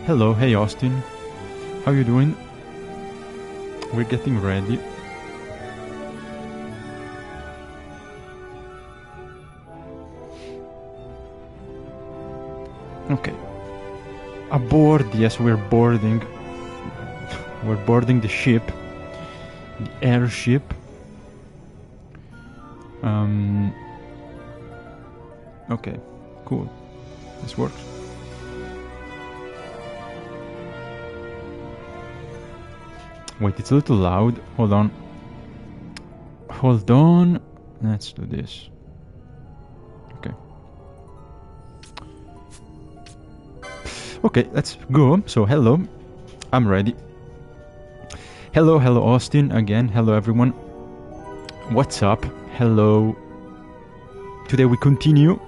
Hello, hey Austin. How you doing? We're getting ready. Okay. Aboard, yes, we're boarding. We're boarding the ship. The airship. Okay, cool. This works. Wait, it's a little loud. Hold on. Hold on. Let's do this. Okay. Okay, let's go. So, hello. I'm ready. Hello, hello, Austin. Again, hello, everyone. What's up? Hello. Today we continue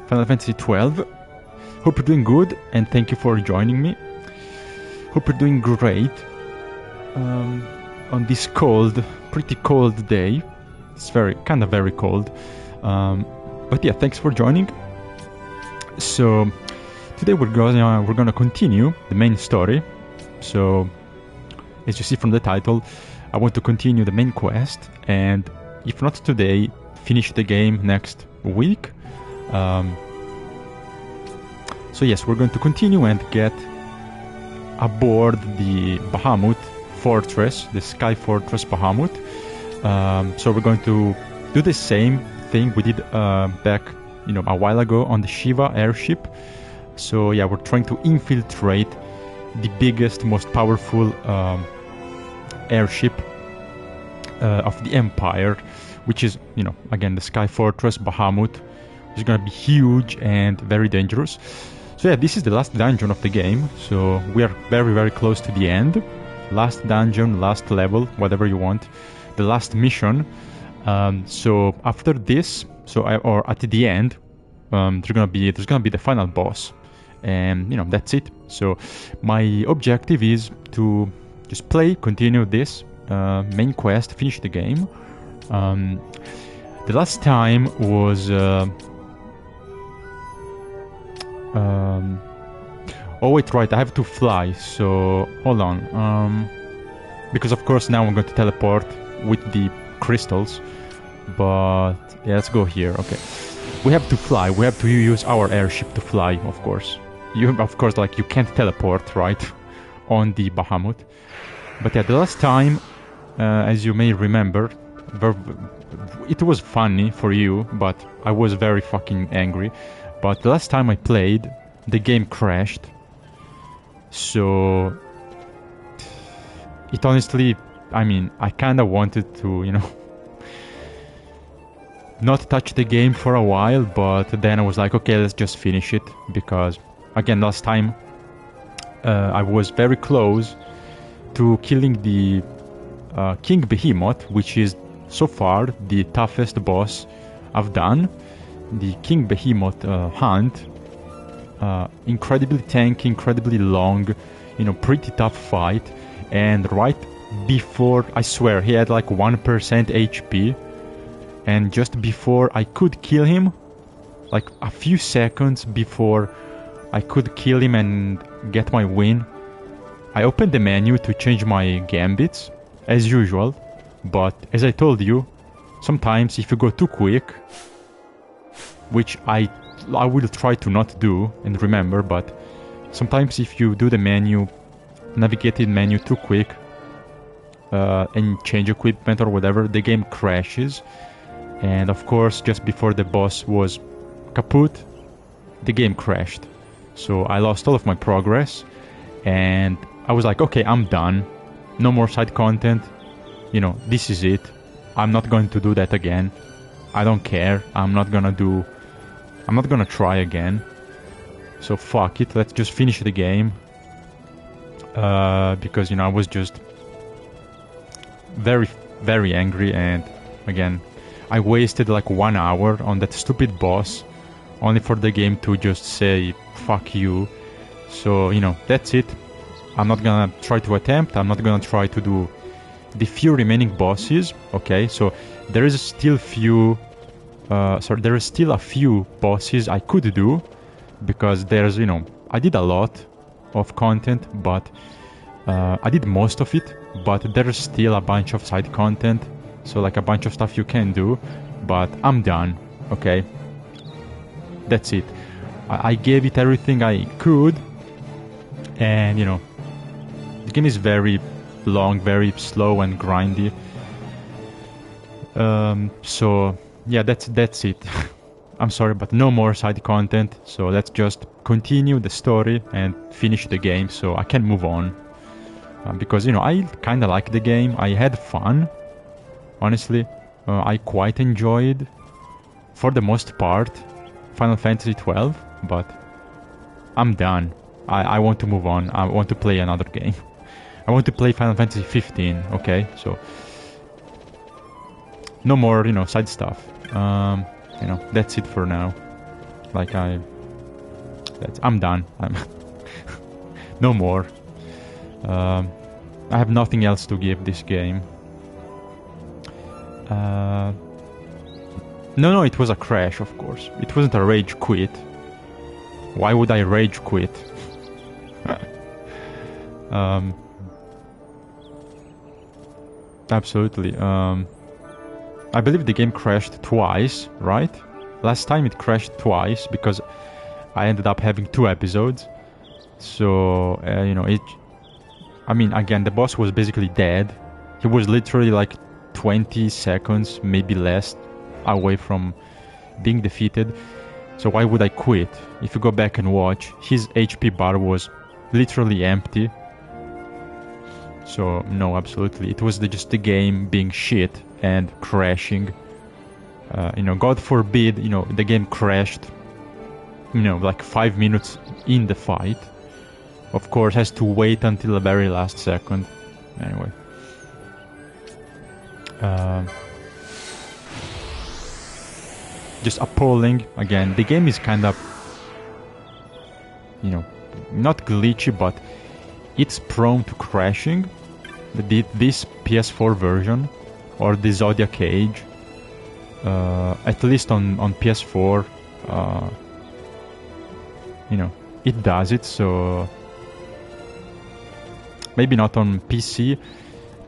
Final Fantasy XII. Hope you're doing good, and thank you for joining me. Hope you're doing great. On this cold, pretty cold day. It's very cold. But yeah, thanks for joining. So today we're gonna continue the main story. So as you see from the title, I want to continue the main quest, and if not today, finish the game next week. So yes, we're going to continue and get aboard the Bahamut fortress, the Sky Fortress Bahamut. So we're going to do the same thing we did back, a while ago on the Shiva airship. So yeah, we're trying to infiltrate the biggest, most powerful airship of the Empire, which is, again, the Sky Fortress Bahamut, which is going to be huge and very dangerous. So yeah, this is the last dungeon of the game, so we are very, very close to the end. Last dungeon, last level, whatever you want, the last mission. So after this, or at the end, there's gonna be the final boss, and that's it. So my objective is to just continue this main quest, finish the game. The last time was oh wait, right, I have to fly, so hold on. Because of course now I'm going to teleport with the crystals, but yeah, let's go here. Okay, we have to fly. We have to use our airship to fly, of course. You can't teleport, right, on the Bahamut. But yeah, the last time, as you may remember, it was funny for you, but I was very fucking angry. But the last time I played, the game crashed. So it honestly, I kinda wanted to, not touch the game for a while, but then I was like, okay, let's just finish it, because again, last time I was very close to killing the King Behemoth, which is so far the toughest boss I've done. The King Behemoth hunt, incredibly tanky, incredibly long, pretty tough fight. And right before, I swear, he had like 1% HP, and just before I could kill him, like a few seconds before I could kill him and get my win, I opened the menu to change my gambits, as usual. But as I told you, sometimes if you go too quick, which I will try to not do and remember, but sometimes if you do the navigated menu too quick, and change equipment or whatever, the game crashes. And of course, just before the boss was kaput, the game crashed. So I lost all of my progress, and I was like, okay, I'm done. No more side content. This is it. I'm not going to do that again. I don't care. I'm not gonna try again. So fuck it. Let's just finish the game. Because, I was just very, very angry, and again, I wasted like 1 hour on that stupid boss, only for the game to just say, fuck you. So, that's it. I'm not gonna try to attempt. I'm not gonna try to do the few remaining bosses. Okay, so there is still few so there is still a few bosses I could do, because there's, you know, I did a lot of content, but I did most of it, but there's still a bunch of side content, so like a bunch of stuff you can do, but I'm done, okay? That's it. I gave it everything I could, and, you know, the game is very long, very slow and grindy. So yeah, that's it. I'm sorry, but no more side content, so let's just continue the story and finish the game so I can move on. Because, you know, I kind of like the game. I had fun, honestly. I quite enjoyed, for the most part, Final Fantasy XII, but I'm done. I want to move on. I want to play another game. I want to play Final Fantasy 15, okay? So, no more, you know, side stuff. You know, that's it for now. Like, I'm done. No more. I have nothing else to give this game. No, it was a crash, of course. It wasn't a rage quit. Why would I rage quit? Absolutely. I believe the game crashed twice, right? Last time it crashed twice because I ended up having 2 episodes. So, you know, I mean, again, the boss was basically dead. He was literally like 20 seconds, maybe less, away from being defeated. So why would I quit? If you go back and watch, his HP bar was literally empty. So, no, absolutely. It was just the game being shit and crashing. You know, God forbid, you know, the game crashed, you know, like 5 minutes in the fight. Of course, has to wait until the very last second. Anyway. Just appalling. Again, the game is kind of, you know, not glitchy, but it's prone to crashing. This PS4 version, or the ZODIAC Age, at least on PS4, you know, it does it, so maybe not on PC.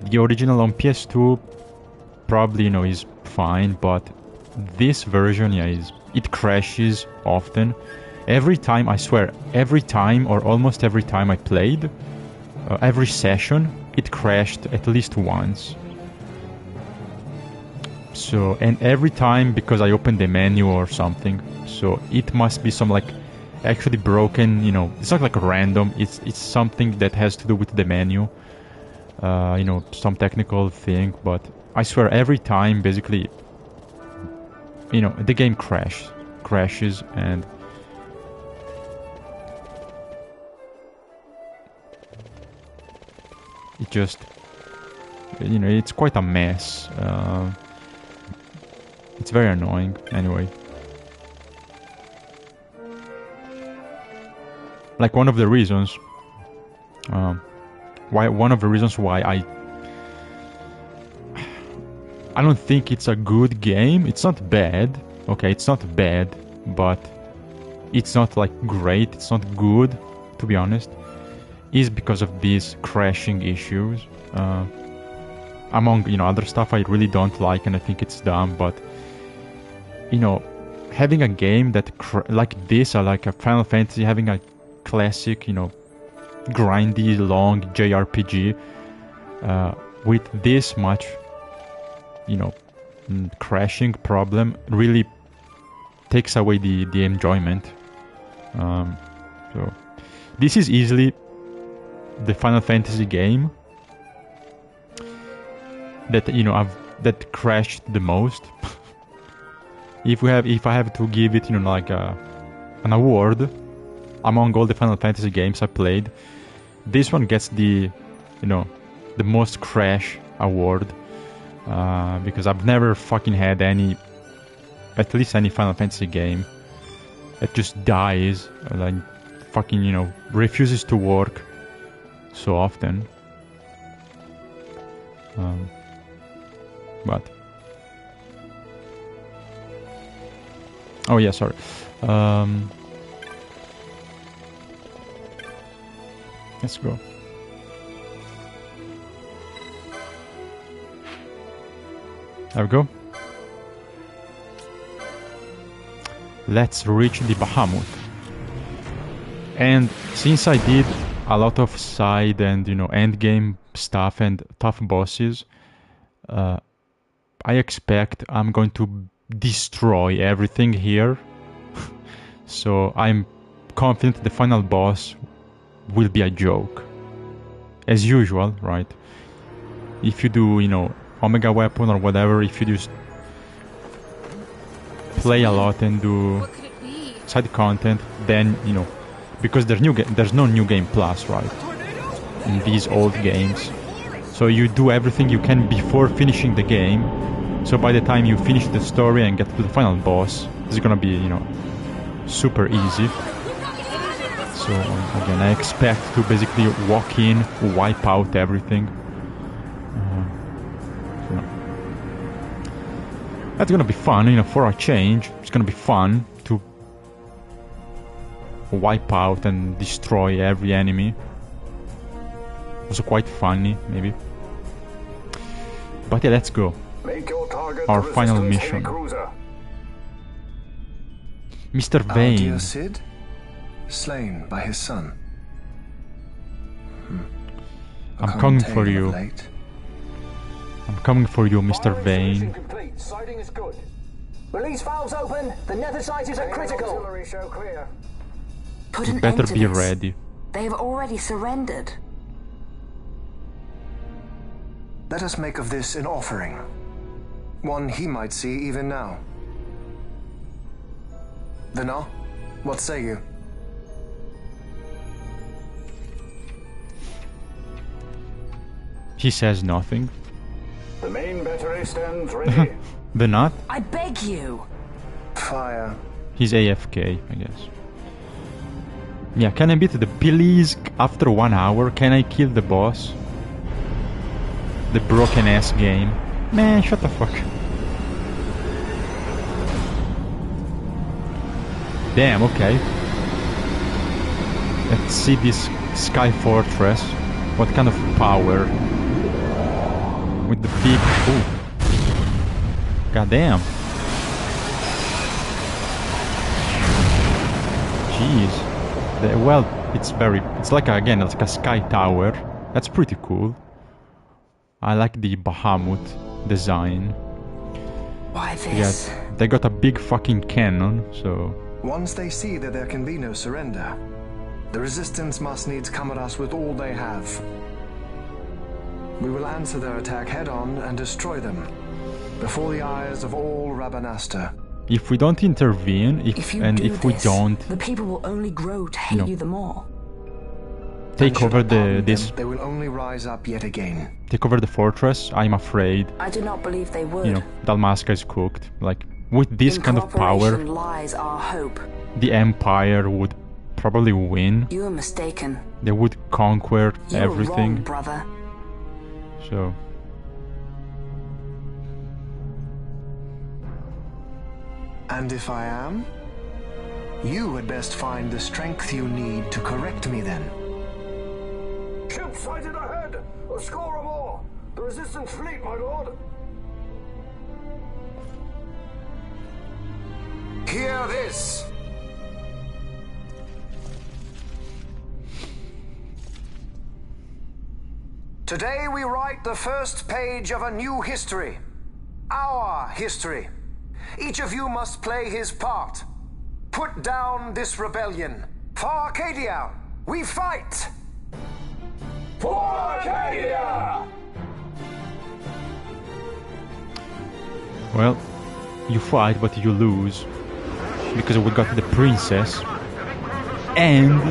The original on PS2 probably, you know, is fine, but this version, yeah, it crashes often. Every time, I swear, every time or almost every time I played, every session, it crashed at least once. So, and every time because I opened the menu or something, so it must be some like actually broken, you know, it's not like random, it's something that has to do with the menu, you know, some technical thing, but I swear every time basically, you know, the game crashes, and it just, you know, it's quite a mess. It's very annoying. Anyway, like one of the reasons why I don't think it's a good game. It's not bad. Okay, it's not bad, but it's not like great. It's not good, to be honest. Is because of these crashing issues. Among, you know, other stuff I really don't like, and I think it's dumb. But, you know, having a game that like this, or like a Final Fantasy, having a classic, you know, grindy, long JRPG with this much, you know, crashing problem really takes away the enjoyment. So this is easily the Final Fantasy game that, you know, that crashed the most. If I have to give it, you know, like an award among all the Final Fantasy games I played, this one gets the, you know, the most crash award, because I've never fucking had at least any Final Fantasy game that just dies, like fucking, you know, refuses to work so often. But Oh yeah, sorry. Let's go. There we go. Let's reach the Bahamut. And since I did a lot of side and, you know, end game stuff and tough bosses, I expect I'm going to destroy everything here. So I'm confident the final boss will be a joke. As usual, right? If you do, you know, Omega Weapon or whatever, if you just play a lot and do side content, then, you know, because there's no New Game Plus, right? In these old games. So you do everything you can before finishing the game. So by the time you finish the story and get to the final boss, it's gonna be, you know, super easy. So again, I expect to basically walk in, wipe out everything. You know. That's gonna be fun, you know, for a change. It's gonna be fun to wipe out and destroy every enemy. Also quite funny, maybe. But yeah, let's go. Our final mission. Mr. Vane. Our dear Cid, slain by his son. I'm coming for you. I'm coming for you, Mr. Vane. Sighting is good. Release valves open. The nether sites are critical. Put You an better end to be this. ready. They have already surrendered. Let us make of this an offering. One he might see even now. Vina, what say you? He says nothing. The main battery stands ready. The not? I beg you. Fire. He's AFK, I guess. Yeah, can I beat the please after 1 hour? Can I kill the boss? The broken ass game. Man, shut the fuck. Damn, okay. Let's see this Sky Fortress. What kind of power? With the big... Ooh. Goddamn. Jeez. Well, it's like, again, it's like a sky tower. That's pretty cool. I like the Bahamut design. Why this? Yeah, they got a big fucking cannon, so... Once they see that there can be no surrender, the resistance must needs come at us with all they have. We will answer their attack head-on and destroy them, before the eyes of all Rabanastre. If we don't intervene, if we don't the people will only grow to hate you the more. take over they will only rise up yet again. Take over the fortress, I'm afraid. I do not believe they would. You know, Dalmasca is cooked. Like, with this kind of power, lies our hope. the Empire would probably win. You are mistaken. They would conquer You are everything. wrong, brother. So... And if I am? You had best find the strength you need to correct me then. Ship sighted ahead. A score or more. The resistance fleet, my lord. Hear this! Today we write the first page of a new history. Our history. Each of you must play his part. Put down this rebellion. For Arcadia, we fight! For Arcadia! Well, you fight, but you lose. Because we got the princess. And...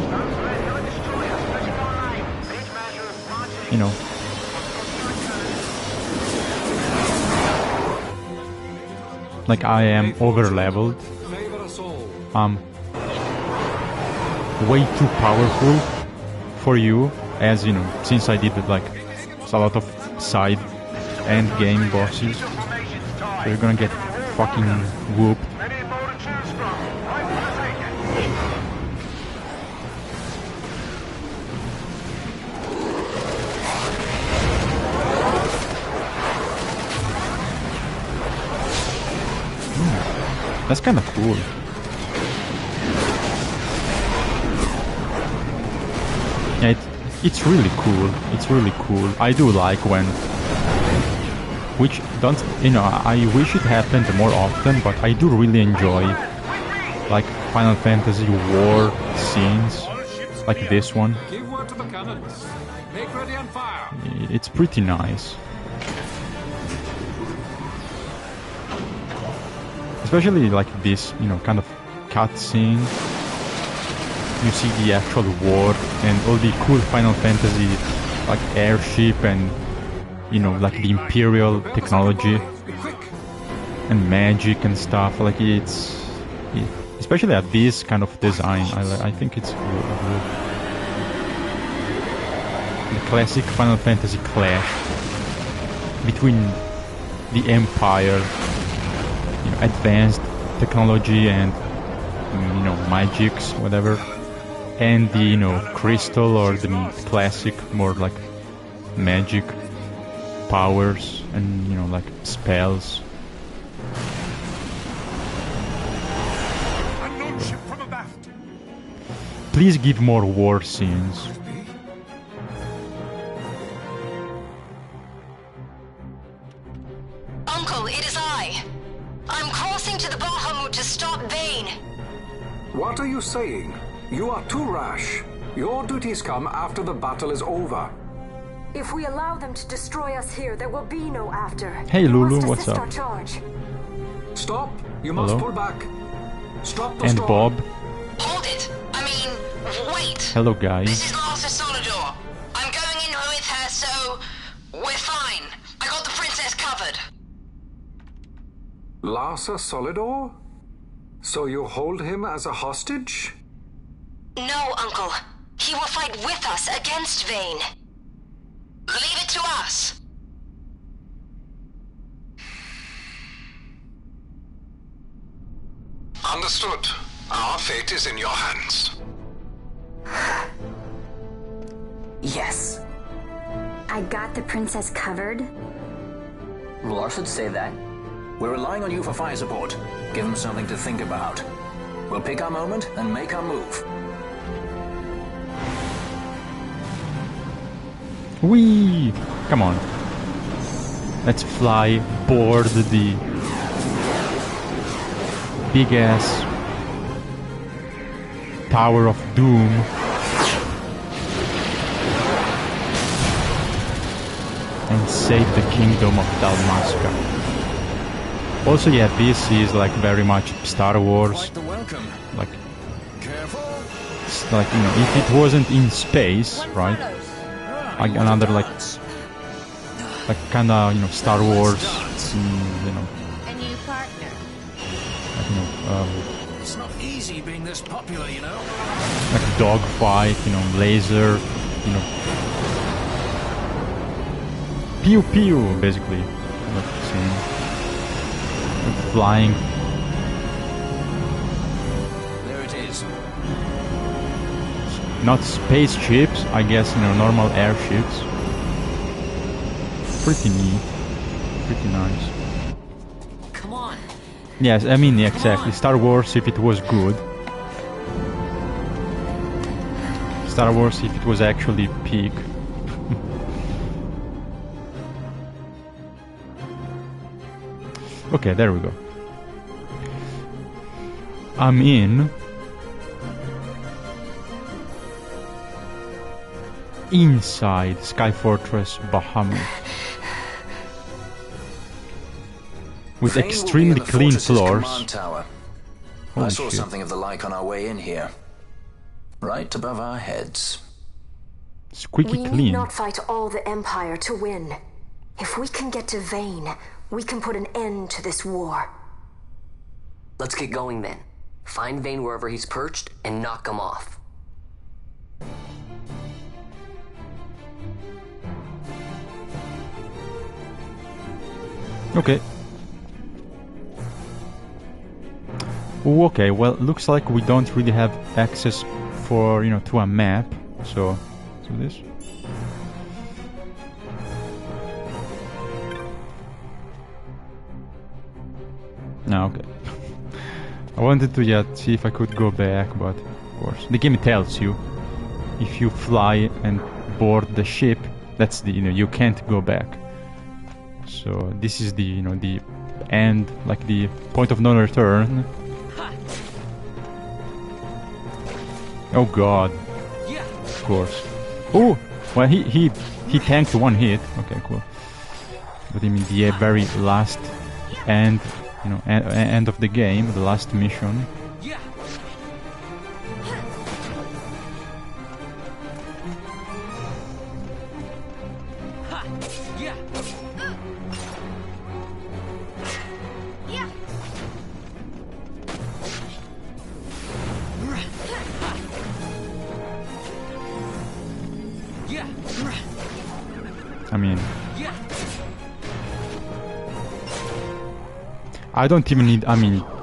you know... like, I am over-leveled. I'm way too powerful for you, as, you know, since I did, like, a lot of side end game bosses. So you're gonna get fucking whooped. That's kind of cool. Yeah, it's really cool. It's really cool. I do like when, which don't, you know, I wish it happened more often, but I do really enjoy like Final Fantasy war scenes, like this one. Give word to the cannons. Make ready and fire. It's pretty nice. Especially like this, you know, kind of cutscene. You see the actual war and all the cool Final Fantasy like airship and, you know, like the Imperial technology and magic and stuff. Like especially at this kind of design, I think it's really good. The classic Final Fantasy clash between the Empire, you know, advanced technology and, you know, magics, whatever, and the, you know, crystal or the classic, more like magic powers and, you know, like spells. Unknown ship from abaft. Please give more war scenes. Uncle, it is I. I'm crossing to the Bahamut to stop Vane. What are you saying? You are too rash. Your duties come after the battle is over. If we allow them to destroy us here, there will be no after. Hey You Lulu, must what's assist up? our charge. Stop. You must Hello? pull back. Stop the And storm. Bob. Hold it. I mean, wait. Hello guys. This is Master Solidor. I'm going in with her, so we're fine. I got the princess covered. Larsa Solidor? So you hold him as a hostage? No, Uncle. He will fight with us against Vane. Leave it to us. Understood. Our fate is in your hands. Yes. I got the princess covered. Lars would say that. We're relying on you for fire support. Give them something to think about. We'll pick our moment and make our move. Whee! Come on. Let's fly board the big ass Tower of Doom. And save the kingdom of Dalmasca. Also, yeah, this is like very much Star Wars. Quite the welcome. Like, Careful. it's like, you know, if it wasn't in space, right? Like another like kind of, you know, Star Wars, you know, A new partner. like, you know, It's not easy being this popular, you know. like dogfight, you know, laser, you know, pew pew, basically, like scene, like flying. There it is. Not spaceships, I guess, you know, normal airships. Pretty neat, pretty nice. Come on. Yes, I mean, exactly. Star Wars, if it was good. Star Wars, if it was actually peak. Okay, there we go. I'm in. Inside Sky Fortress Bahamut. With Vane will be in extremely the clean fortress's floors. command tower. I Holy saw shit. something of the like on our way in here. Right above our heads. Squeaky We need clean. not fight all the Empire to win. If we can get to Vane, we can put an end to this war. Let's get going then. Find Vane wherever he's perched and knock him off. Okay. Ooh, okay, well, looks like we don't really have access for, you know, to a map. So this. No, okay. I wanted to see if I could go back, but of course the game tells you if you fly and board the ship, that's the you can't go back. So this is the the end, like the point of no return. Oh god. Of course. Oh, well he tanked one hit. Okay, cool. But I mean the very last end, end of the game, the last mission. I mean,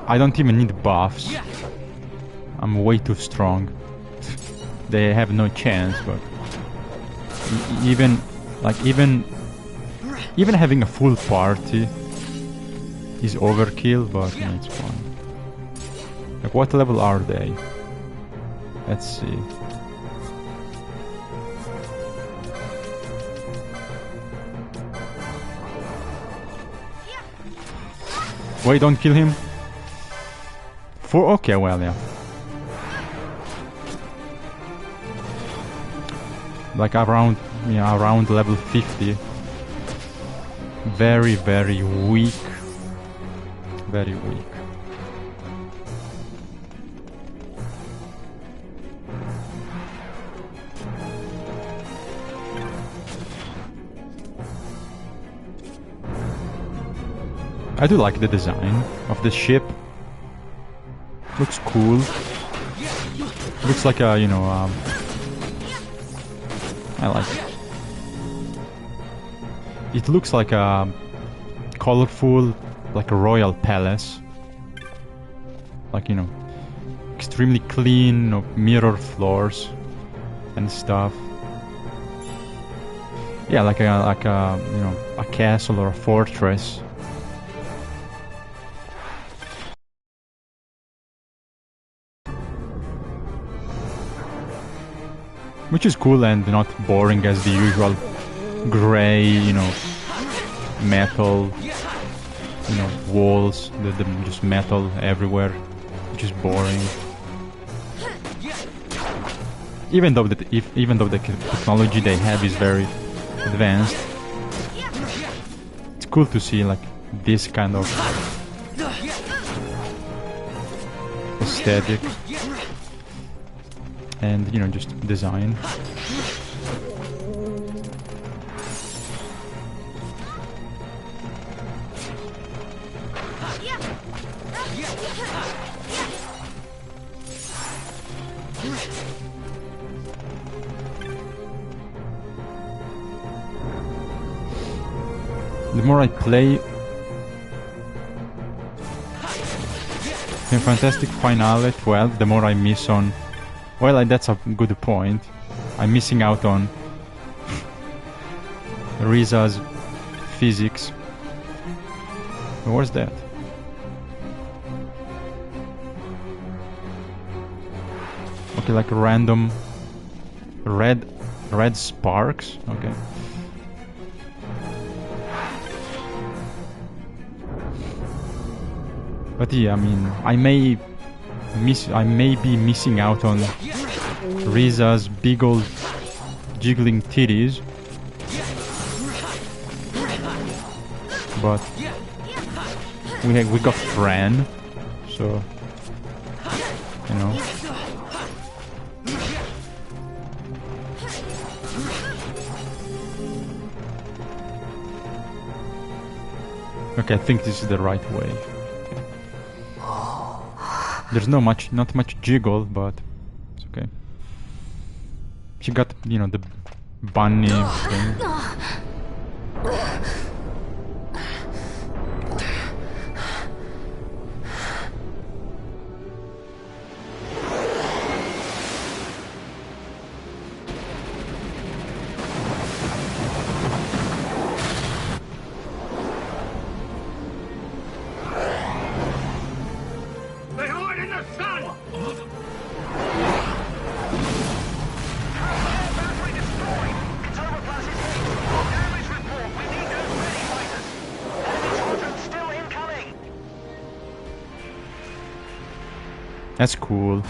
I don't even need buffs. I'm way too strong. They have no chance, but even having a full party is overkill, but it's fun. Like, what level are they? Let's see. Wait, don't kill him. Okay, well, yeah. Like around level 50. Very, very weak. Very weak. I do like the design of the ship. Looks cool. Looks like a, I like it. It looks like a colorful, like a royal palace. Like, extremely clean, mirror floors and stuff. Yeah, like a castle or a fortress. Which is cool and not boring as the usual gray, metal, walls, the just metal everywhere, which is boring. Even though the technology they have is very advanced, it's cool to see like this kind of aesthetic. And just design. The more I play in Fantastic Finale 12, the more I miss on. Well, that's a good point. I'm missing out on Riza's physics. Where's that? Okay, like random red sparks. Okay. But yeah, I mean, I may be missing out on Riza's big old jiggling titties, but we got Fran, so Okay, I think this is the right way. There's not much jiggle, but it's okay. She got, the bunny thing. They are That's cool.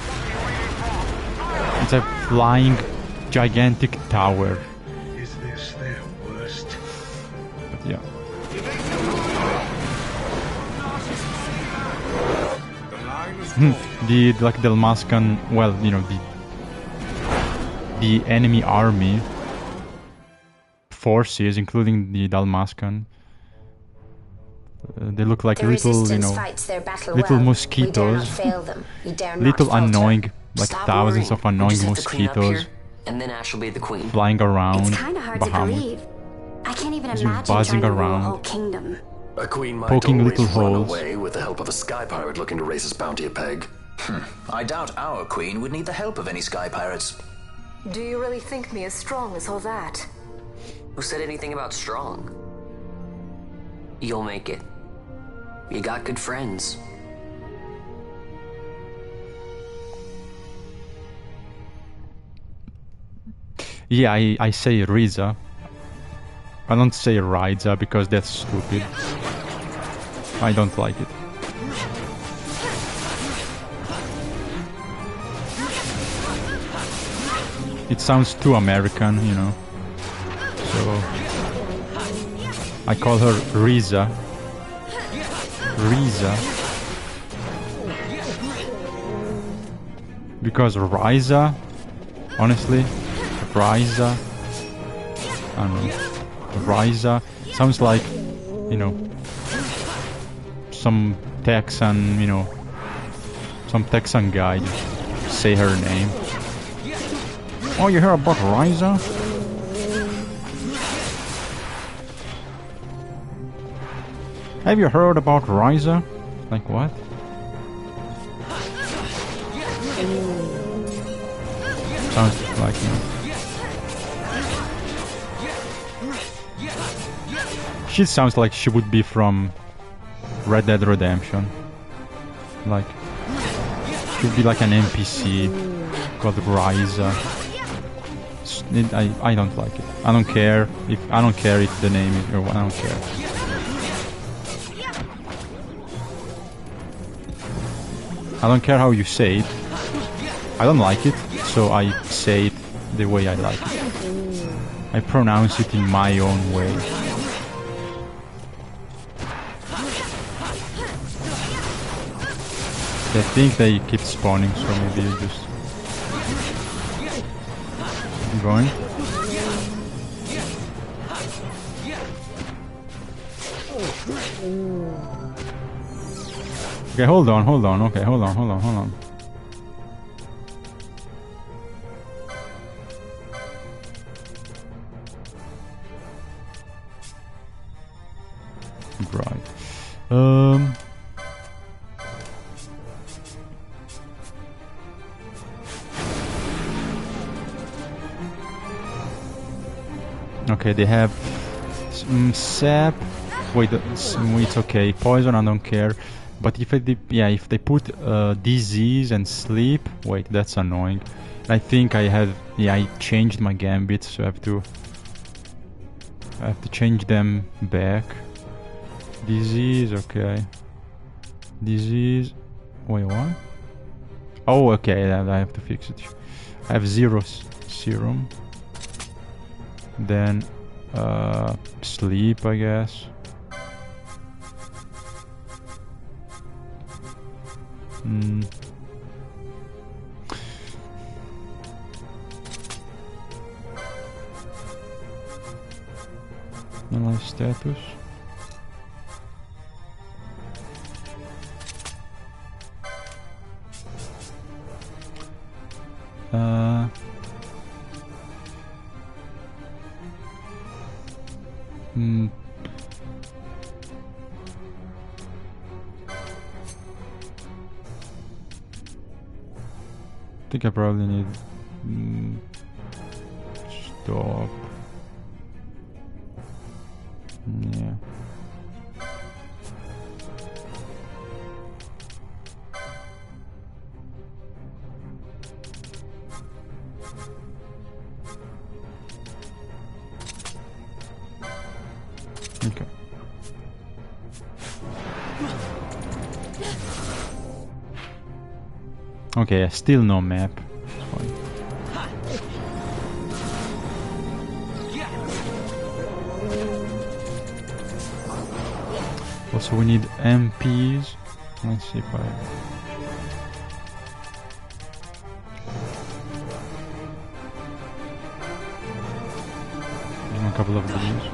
It's a flying, gigantic tower. Is this their worst? But yeah. The like Dalmascan, well, you know, the enemy army forces, including the Dalmascan, they look like little, you know, little mosquitoes, little annoying, like thousands of annoying mosquitoes and then Ash will be the queen. flying around. It's kind of hard to believe. I can't even Just imagine buzzing trying to rule a around. whole kingdom. A queen might Poking always little run holes. away with the help of a sky pirate looking to raise his bounty a peg. I doubt our queen would need the help of any sky pirates. Do you really think me as strong as all that? Who said anything about strong? You'll make it. You got good friends. Yeah, I say Riza. I don't say Riza because that's stupid. I don't like it. It sounds too American, you know. So I call her Riza. Riza. Because Riza, honestly, Riza, I don't know. Riza sounds like, you know, some Texan, you know, some Texan guy just say her name. Oh, you heard about Riza? Have you heard about Riza? Like what? Sounds like, you know. She sounds like she would be from Red Dead Redemption. Like, she would be like an NPC called Riza. I don't like it. I don't care if the name is or what. I don't care. I don't care how you say it. I don't like it, so I say it the way I like it. I pronounce it in my own way. I think they keep spawning, so maybe you just keep going. Okay, hold on. Okay, hold on. Right. Okay, they have sap. Wait, it's okay. Poison, I don't care. But if they put disease and sleep, wait, that's annoying. I think I changed my gambits, so I have to change them back. Disease, okay. Disease. Wait, what? Oh, okay. I have to fix it. I have 0 serum. Then sleep, I guess. Analyze status. I think I probably need stop. Yeah. Okay. Okay, still no map. It's fine. Also, we need MPs. Let's see if I... a couple of these.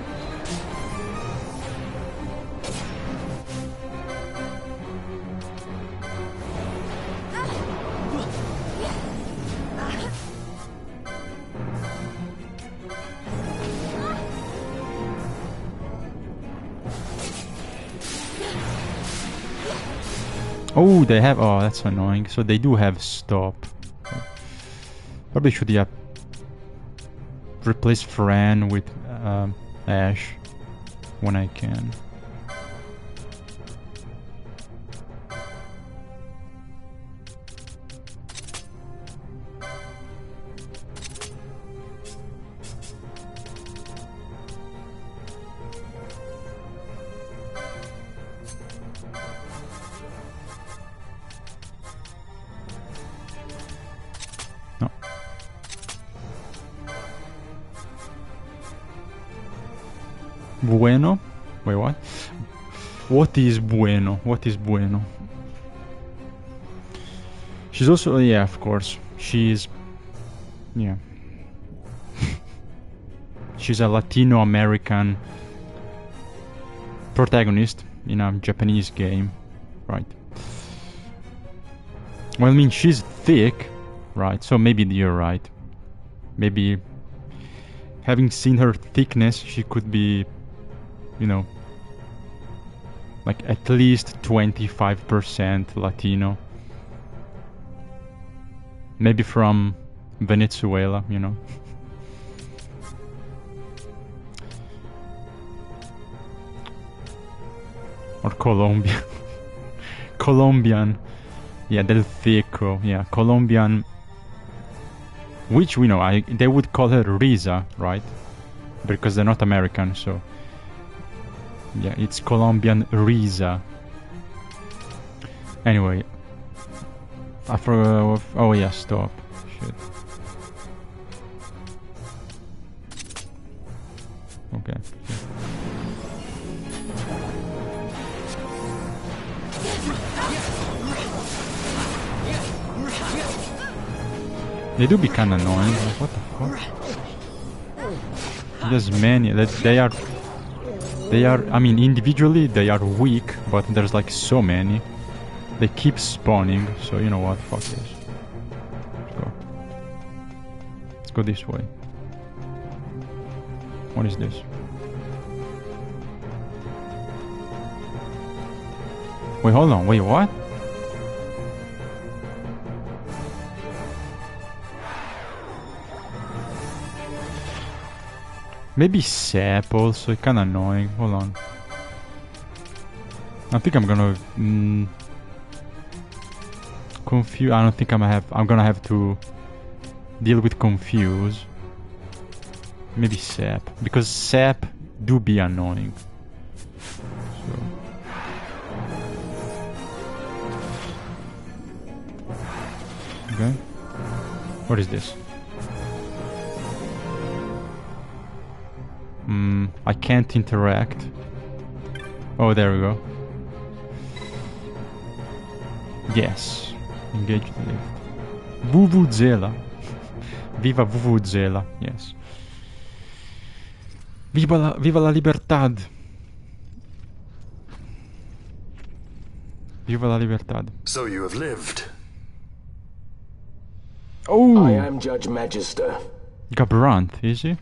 Oh, they have... oh, that's annoying. So they do have stop. Probably should, yeah, replace Fran with Ash when I can. Bueno? Wait, what? What is bueno? What is bueno? She's also... yeah, of course. She's... yeah. She's a Latino-American protagonist in a Japanese game. Right. Well, I mean, she's thick, right? So maybe you're right. Maybe... having seen her thickness, she could be... you know, like at least 25% Latino. Maybe from Venezuela, you know. Or Colombia. Colombian. Yeah, del Fico. Yeah, Colombian. Which we know, they would call her Riza, right? Because they're not American, so... yeah, it's Colombian Riza. Anyway. I forgot... oh yeah, stop. Shit. Okay. They do be kinda annoying. Like, what the fuck? There's many. They are... I mean, individually they are weak, but there's like so many. They keep spawning, so you know what, fuck this. Let's go. Let's go this way. What is this? Wait, hold on, wait, what? Maybe sap also, kinda annoying. Hold on. I think I'm gonna confuse. I don't think I'm gonna have to deal with confuse. Maybe sap, because sap do be annoying. So. Okay. What is this? I can't interact. Oh, there we go. Yes. Engage the lift. Vuvuzela. Viva Vuvuzela. Yes. Viva la libertad. Viva la libertad. So you have lived. Oh! I am Judge Magister. Gabranth, is he?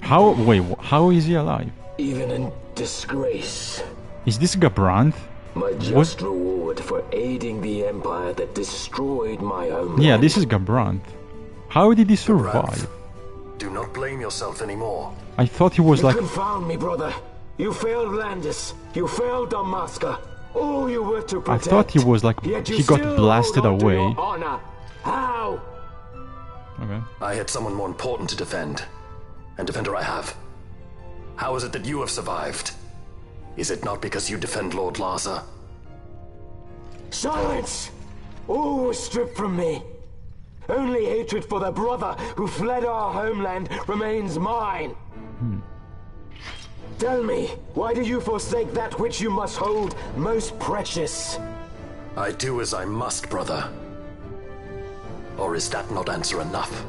How? Wait, how is he alive? Even in disgrace. Is this Gabranth? My just reward for aiding the empire that destroyed my homeland. Yeah, this is Gabranth. How did he survive? Gabranth, do not blame yourself anymore. I thought he was you like... confound me, brother. You failed Landis. You failed Damaska. All you were to protect. I thought he was like... he got blasted away. How? Okay. I had someone more important to defend. And defender I have. How is it that you have survived? Is it not because you defend Lord Larsa? Silence! All was stripped from me. Only hatred for the brother who fled our homeland remains mine. Tell me, why do you forsake that which you must hold most precious? I do as I must, brother. Or is that not answer enough?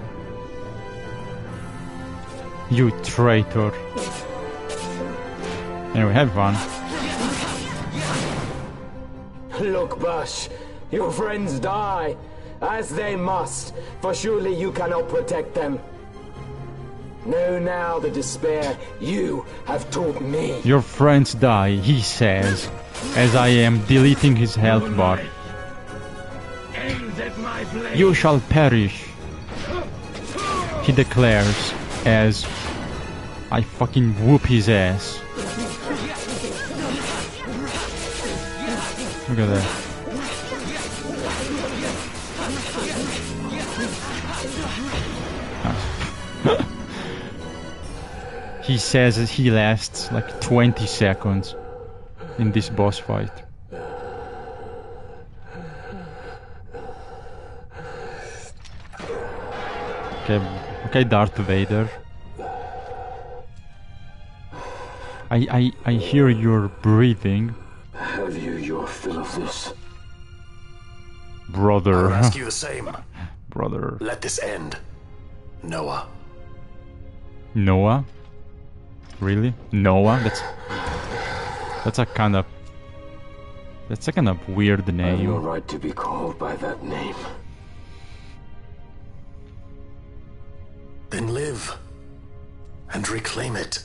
You traitor. Anyway, have fun. Look, Bush, your friends die, as they must, for surely you cannot protect them. Know now the despair you have taught me. Your friends die, he says, as I am deleting his health bar. You shall perish, he declares, as I fucking whoop his ass. Look at that. He says that he lasts like 20 seconds in this boss fight. Okay, Darth Vader. I hear your breathing. Have you your fill of this? Brother. I'll ask you the same. Brother. Let this end. Noah. Noah? Really? Noah? That's a kind of weird name. I have no right to be called by that name. Then live and reclaim it.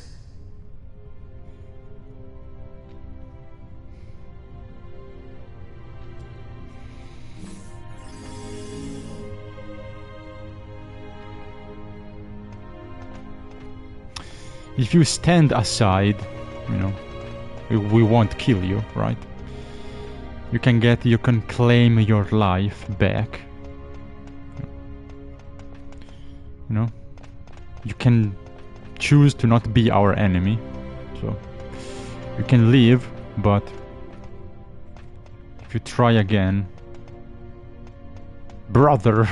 If you stand aside, you know, we won't kill you, right? You can claim your life back. You know, you can choose to not be our enemy, so you can leave, but if you try again, brother,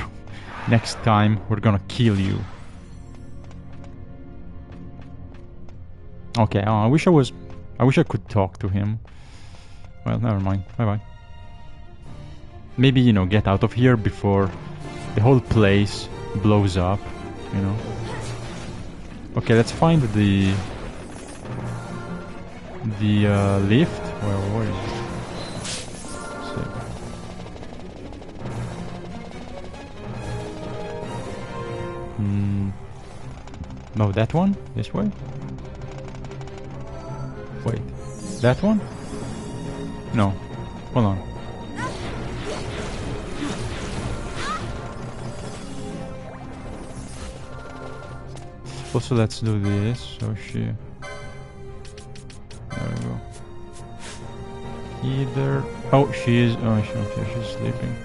next time we're gonna kill you. Okay, I wish I could talk to him. Well, never mind. Bye-bye. Maybe, you know, get out of here before the whole place blows up, you know. Okay, let's find the lift. Where is it? Let's see. No, that one? This way? Wait, that one? No, hold on. Also, let's do this. So there we go. Either. Oh, she is. Oh, okay, she's sleeping.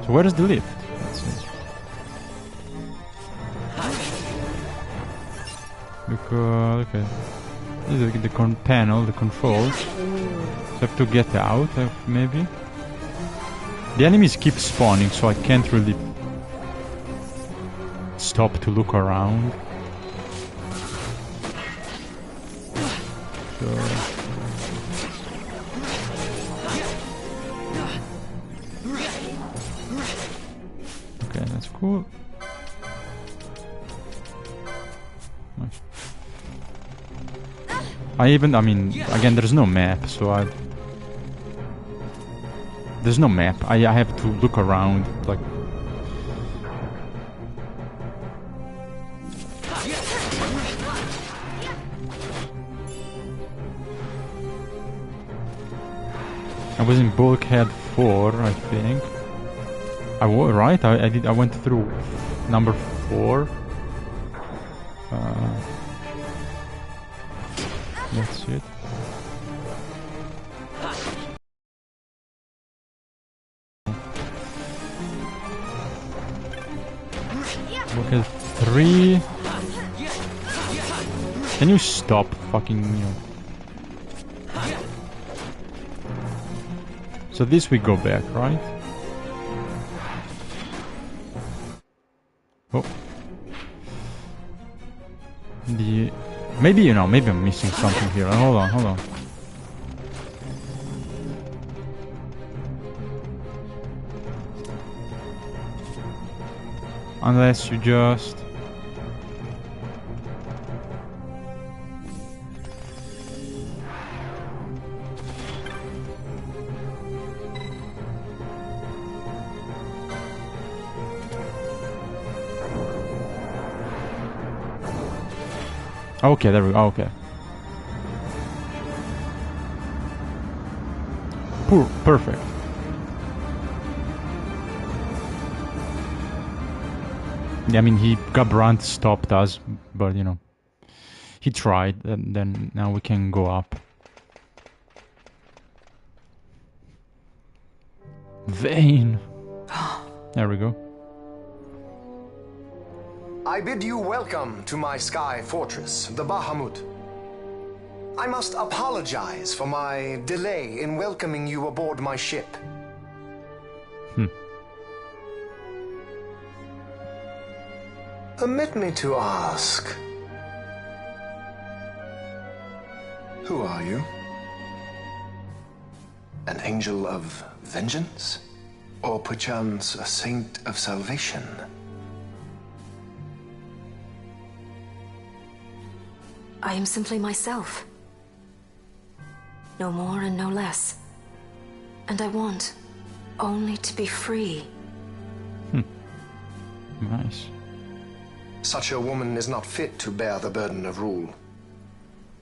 So where is the lift? Let's see. Because okay. This is the panel, the controls. So I have to get out, maybe. The enemies keep spawning, so I can't really stop to look around. So okay, that's cool. Nice. I mean, again, there's no map, so there's no map. I have to look around, like. I was in Bulkhead 4, I think. Right? I went through number 4. That's it. Look at 3. Can you stop fucking, you know? So this we go back, right? Oh. Maybe, you know, maybe I'm missing something here. Hold on, hold on. Unless you just... Okay, there we go. Okay. Perfect. Yeah, I mean, Gabrant stopped us, but you know, he tried, and then now we can go up. Vane. There we go. I bid you welcome to my sky fortress, the Bahamut. I must apologize for my delay in welcoming you aboard my ship. Permit me to ask, who are you? An angel of vengeance? Or perchance a saint of salvation? I am simply myself. No more and no less. And I want only to be free. Nice. Such a woman is not fit to bear the burden of rule.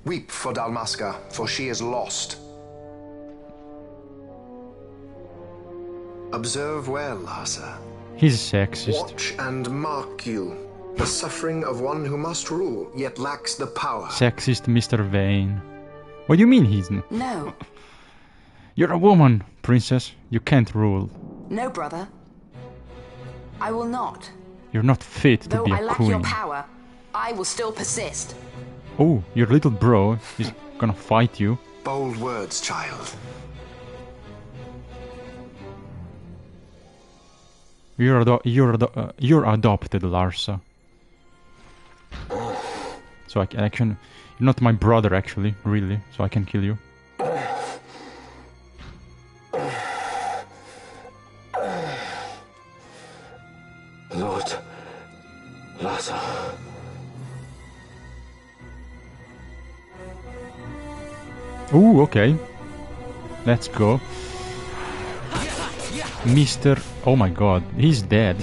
Weep for Dalmasca, for she is lost. Observe well, Asa. He's sexist. Watch and mark you. The suffering of one who must rule, yet lacks the power. Sexist Mr. Vane. What do you mean he's... No. You're a woman, princess. You can't rule. No, brother. I will not. You're not fit to Though be I a lack queen. your power, I will still persist. Oh, your little bro is gonna fight you. Bold words, child. You're adopted, Larsa. So I can actually... You're not my brother, actually, really. So I can kill you. Lord Laza. Ooh, okay. Let's go. Mr. Oh my god, he's dead.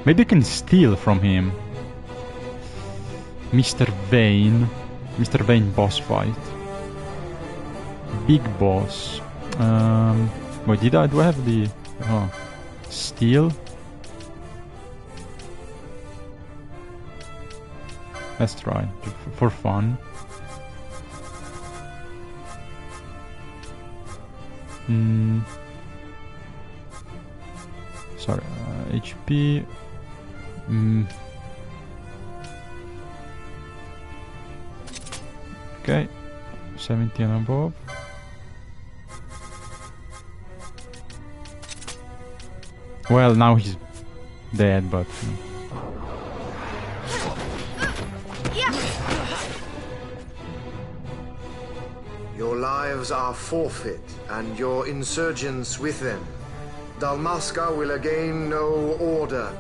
Maybe I can steal from him. Mr. Vane. Mr. Vane boss fight. Big boss. Wait, do I have the... Oh. Steal? Let's try, for fun. Sorry, HP. Okay, 17 above. Well, now he's dead, but... Your lives are forfeit, and your insurgents with them. Dalmasca will again know order.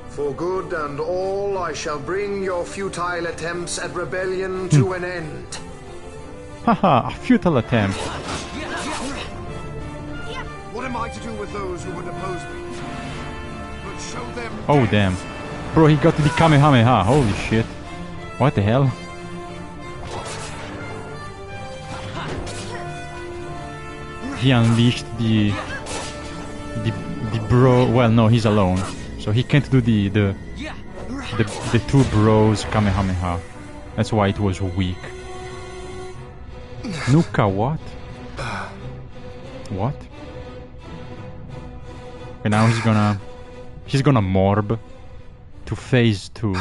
For good and all, I shall bring your futile attempts at rebellion to an end. Haha, a futile attempt. What am I to do with those who would oppose me? But show them... Oh, damn. Bro, he got the Kamehameha. Holy shit. What the hell? He unleashed the bro. Well, no, he's alone, so he can't do the two bros Kamehameha. That's why it was weak. Nuka, what? What? And now he's gonna morb. to phase 2.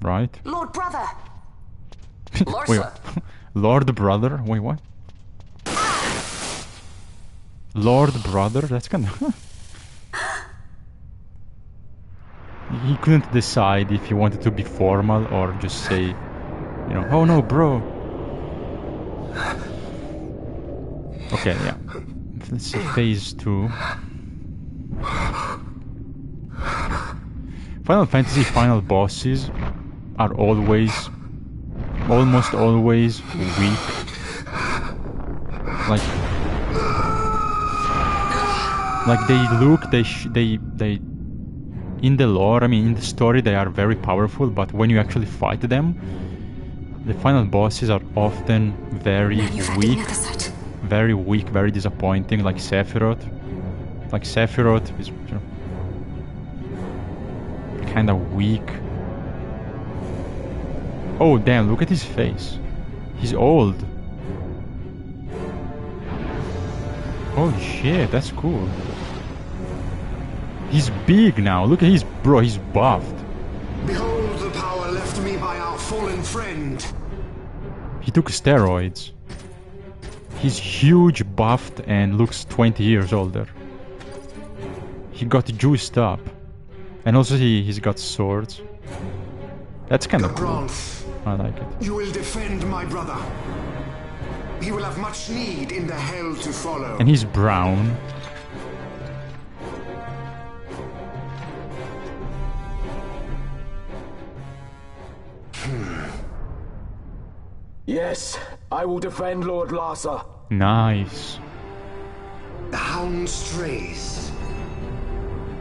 Right? Lord Brother! Wait, Lord Brother? Wait, what? Lord Brother? That's kind of... He couldn't decide if he wanted to be formal or just say, you know, oh no, bro. Okay, yeah. Let's see, phase 2. Final Fantasy final bosses are almost always weak. Like they in the lore, I mean in the story they are very powerful, but when you actually fight them, the final bosses are often very weak, very disappointing, like Sephiroth. Like Sephiroth is, you know, kind of weak. Oh damn, look at his face. He's old. Holy shit, that's cool. He's big now. Look at his bro, he's buffed. Behold the power left me by our fallen friend. He took steroids. He's huge, buffed, and looks 20 years older. He got juiced up. And also he's got swords. That's kind of cool. I like it. You will defend my brother. He will have much need in the hell to follow. And he's brown. Yes, I will defend Lord Larsa. Nice. The hound strays.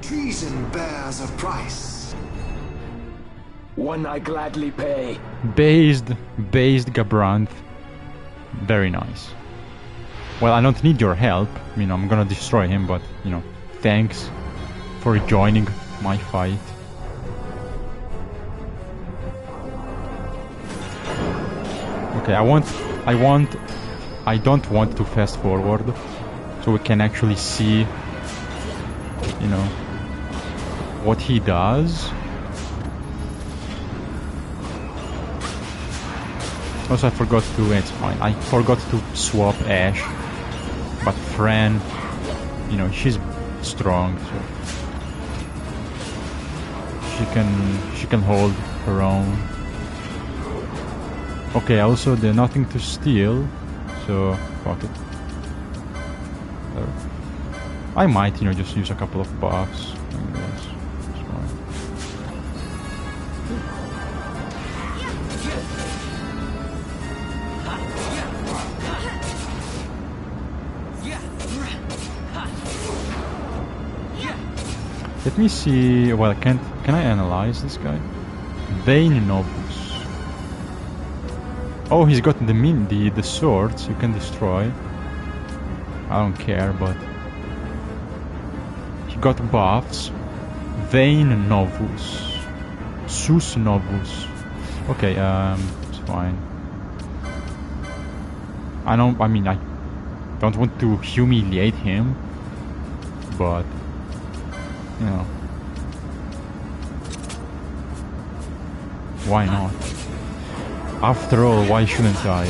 Treason bears a price. One I gladly pay. Based Gabranth. Very nice. Well, I don't need your help. I mean, I'm gonna destroy him, but, you know, thanks for joining my fight. Okay, I don't want to fast forward, so we can actually see, you know, what he does. Also, I forgot to, it's fine, I forgot to swap Ash, but Fran, you know, she's strong, so she can hold her own. Okay, also there's nothing to steal, so fuck it. I might, you know, just use a couple of buffs. That's fine. Let me see. Well, can I analyze this guy? Vayne Novus. Oh, he's got the swords you can destroy. I don't care, but he got buffs. Vayne Novus. Sus Novus. Okay, it's fine. I mean, I don't want to humiliate him, but, you know, why not? After all, why shouldn't I?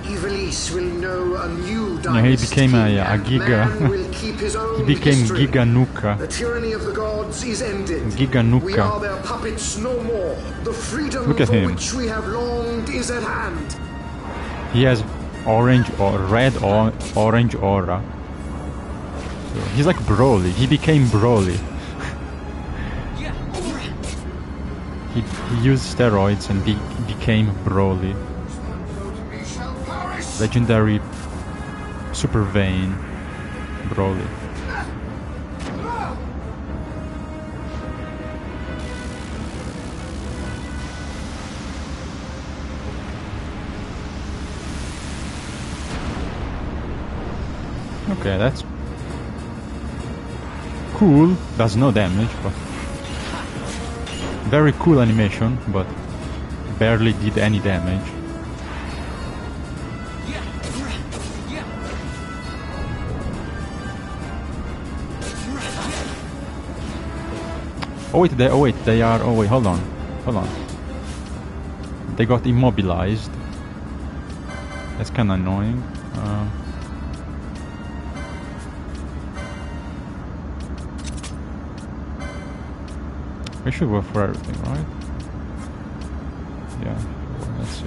Ivalice will know a new dynasty. Yeah, he became a Giga. He became history. Giga Nuka. The tyranny of the gods is ended. Giga Nuka. We are their puppets no more. The freedom Look at for him. which we have longed is at hand. He has orange or red or orange aura. So he's like Broly. He became Broly. He used steroids and became Broly. Legendary Super Vayne Broly. Okay, that's cool. Does no damage, but very cool animation, but barely did any damage. Oh wait, they are. Oh wait, hold on. They got immobilized. That's kind of annoying. We should work for everything, right? Yeah. Let's see.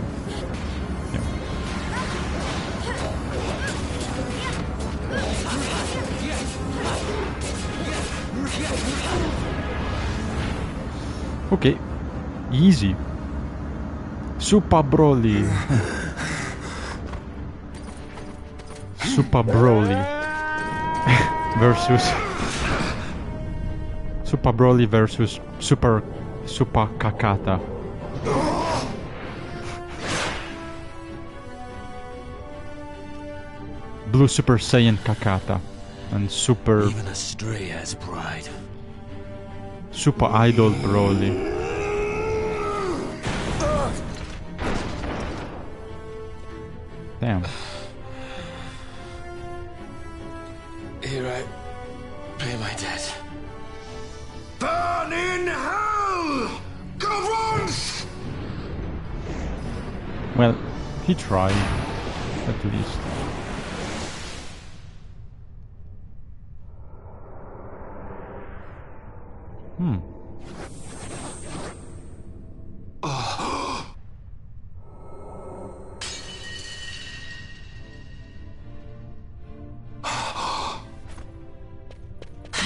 Yeah. Okay, easy. Super Broly. Super Broly versus Super Broly versus Super Kakata. Blue Super Saiyan Kakata and Super. Even a stray has pride. Super Idol Broly. Damn. Here I pay my debt. Burn in hell! Govrons! Well, he tried, at least.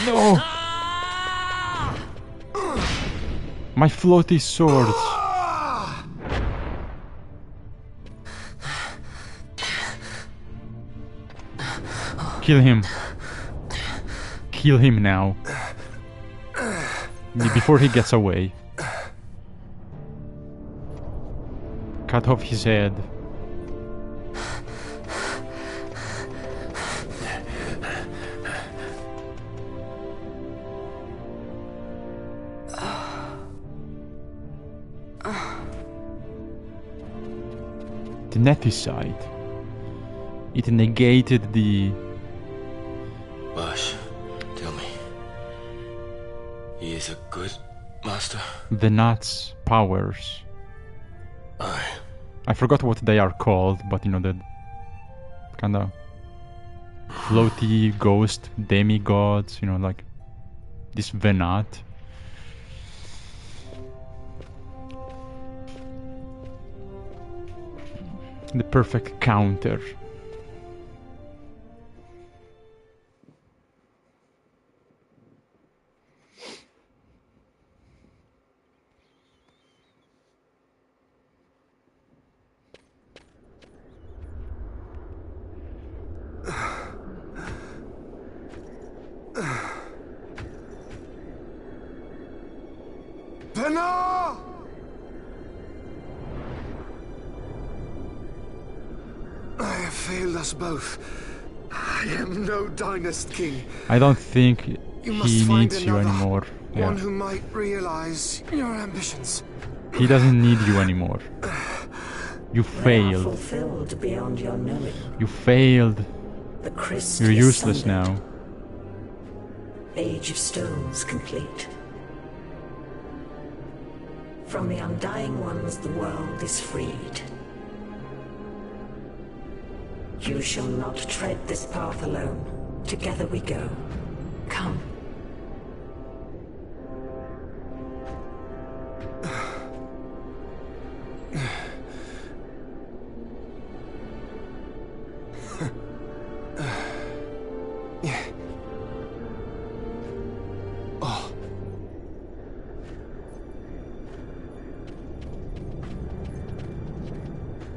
No! My floaty swords! Kill him. Kill him now. Before he gets away. Cut off his head. The Nephicide. It negated the... Bash, tell me. He is a good master? The Nuts powers. I forgot what they are called, but you know, the kinda floaty ghost demigods, you know, like this Venat. The perfect counter. Bernard! I have failed us both. I am no Dynast king. I don't think You must he find needs you another, anymore. One Yeah. who might realize your ambitions. He doesn't need you anymore. You They are failed. fulfilled beyond your knowing. You failed. The Christ You're is useless sundered. now. Age of Stones complete. From the Undying Ones, the world is freed. You shall not tread this path alone. Together we go. Come.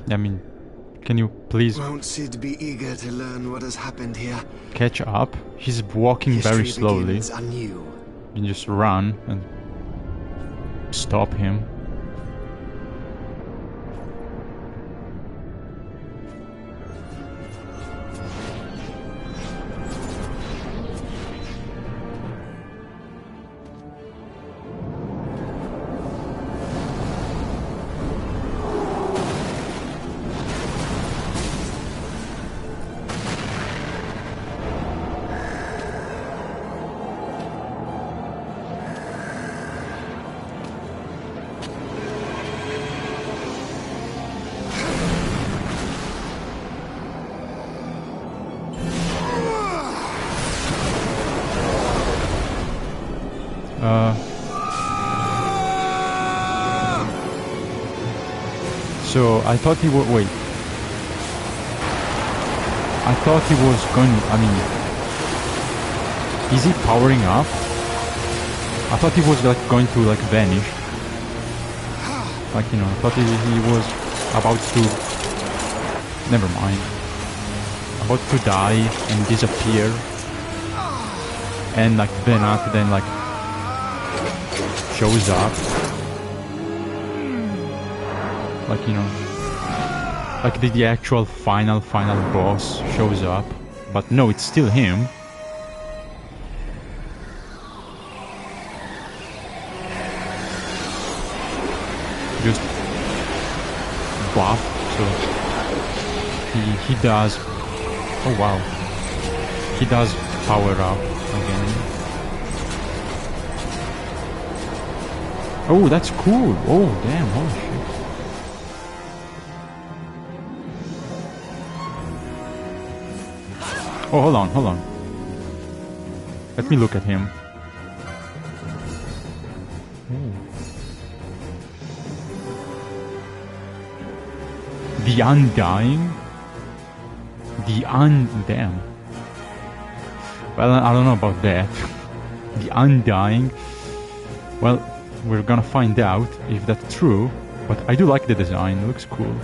I mean, can you please Won't Sid be eager to learn what has happened here? catch up? He's walking very History slowly. begins anew. You just run and stop him. I thought he would... Wait. I thought he was going... I mean... Is he powering up? I thought he was like going to like vanish. Like, you know, I thought he was about to... Never mind. About to die and disappear. And like Benat then like shows up. Like, you know, like the actual final boss shows up. But no, it's still him. Just buff, so he does... Oh wow. He does power up again. Oh, that's cool. Oh, damn, holy shit. Oh, hold on. Let me look at him. Ooh. The Undying? Damn. Well, I don't know about that. The Undying. Well, we're gonna find out if that's true. But I do like the design. It looks cool.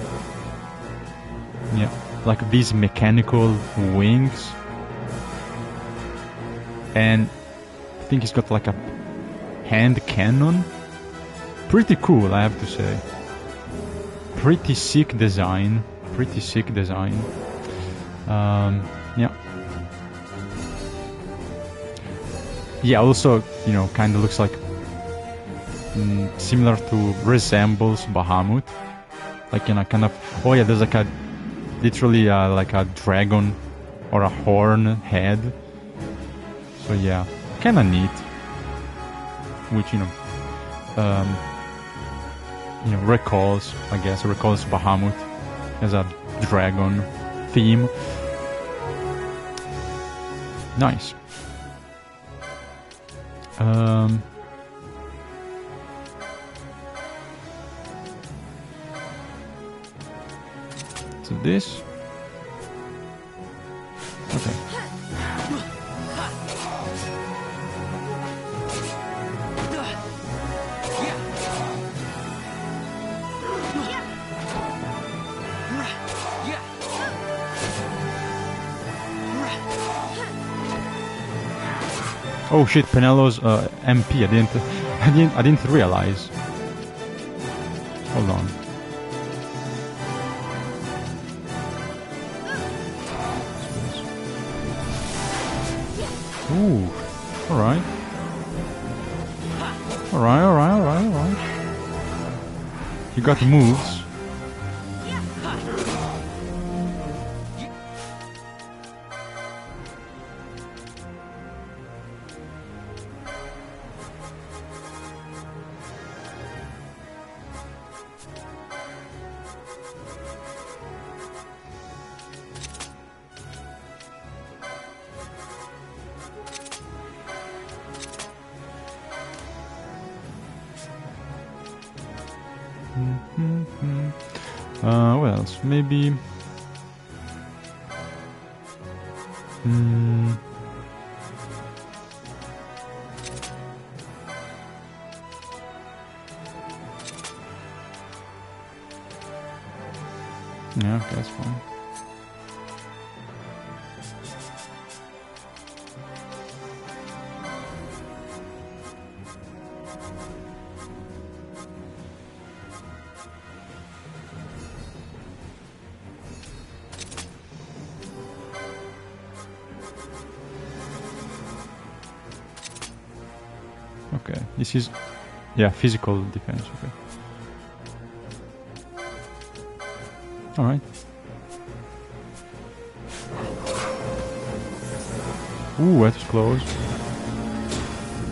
Yeah, like these mechanical wings. And I think he's got like a hand cannon. Pretty cool, I have to say. Pretty sick design. Yeah. Yeah, also, you know, kind of looks like similar to, resembles Bahamut. Like, you know, kind of, oh yeah, there's like a, literally like a dragon or a horn head. So yeah, kind of neat. Which, you know, recalls Bahamut as a dragon theme. Nice. So this. Okay. Oh shit, Penelo's MP. I didn't realize. Hold on. Ooh. Alright. Alright. You got moves. What else? Maybe... Yeah, okay, that's fine. Okay, this is, yeah, physical defense, okay. Alright. Ooh, that was close.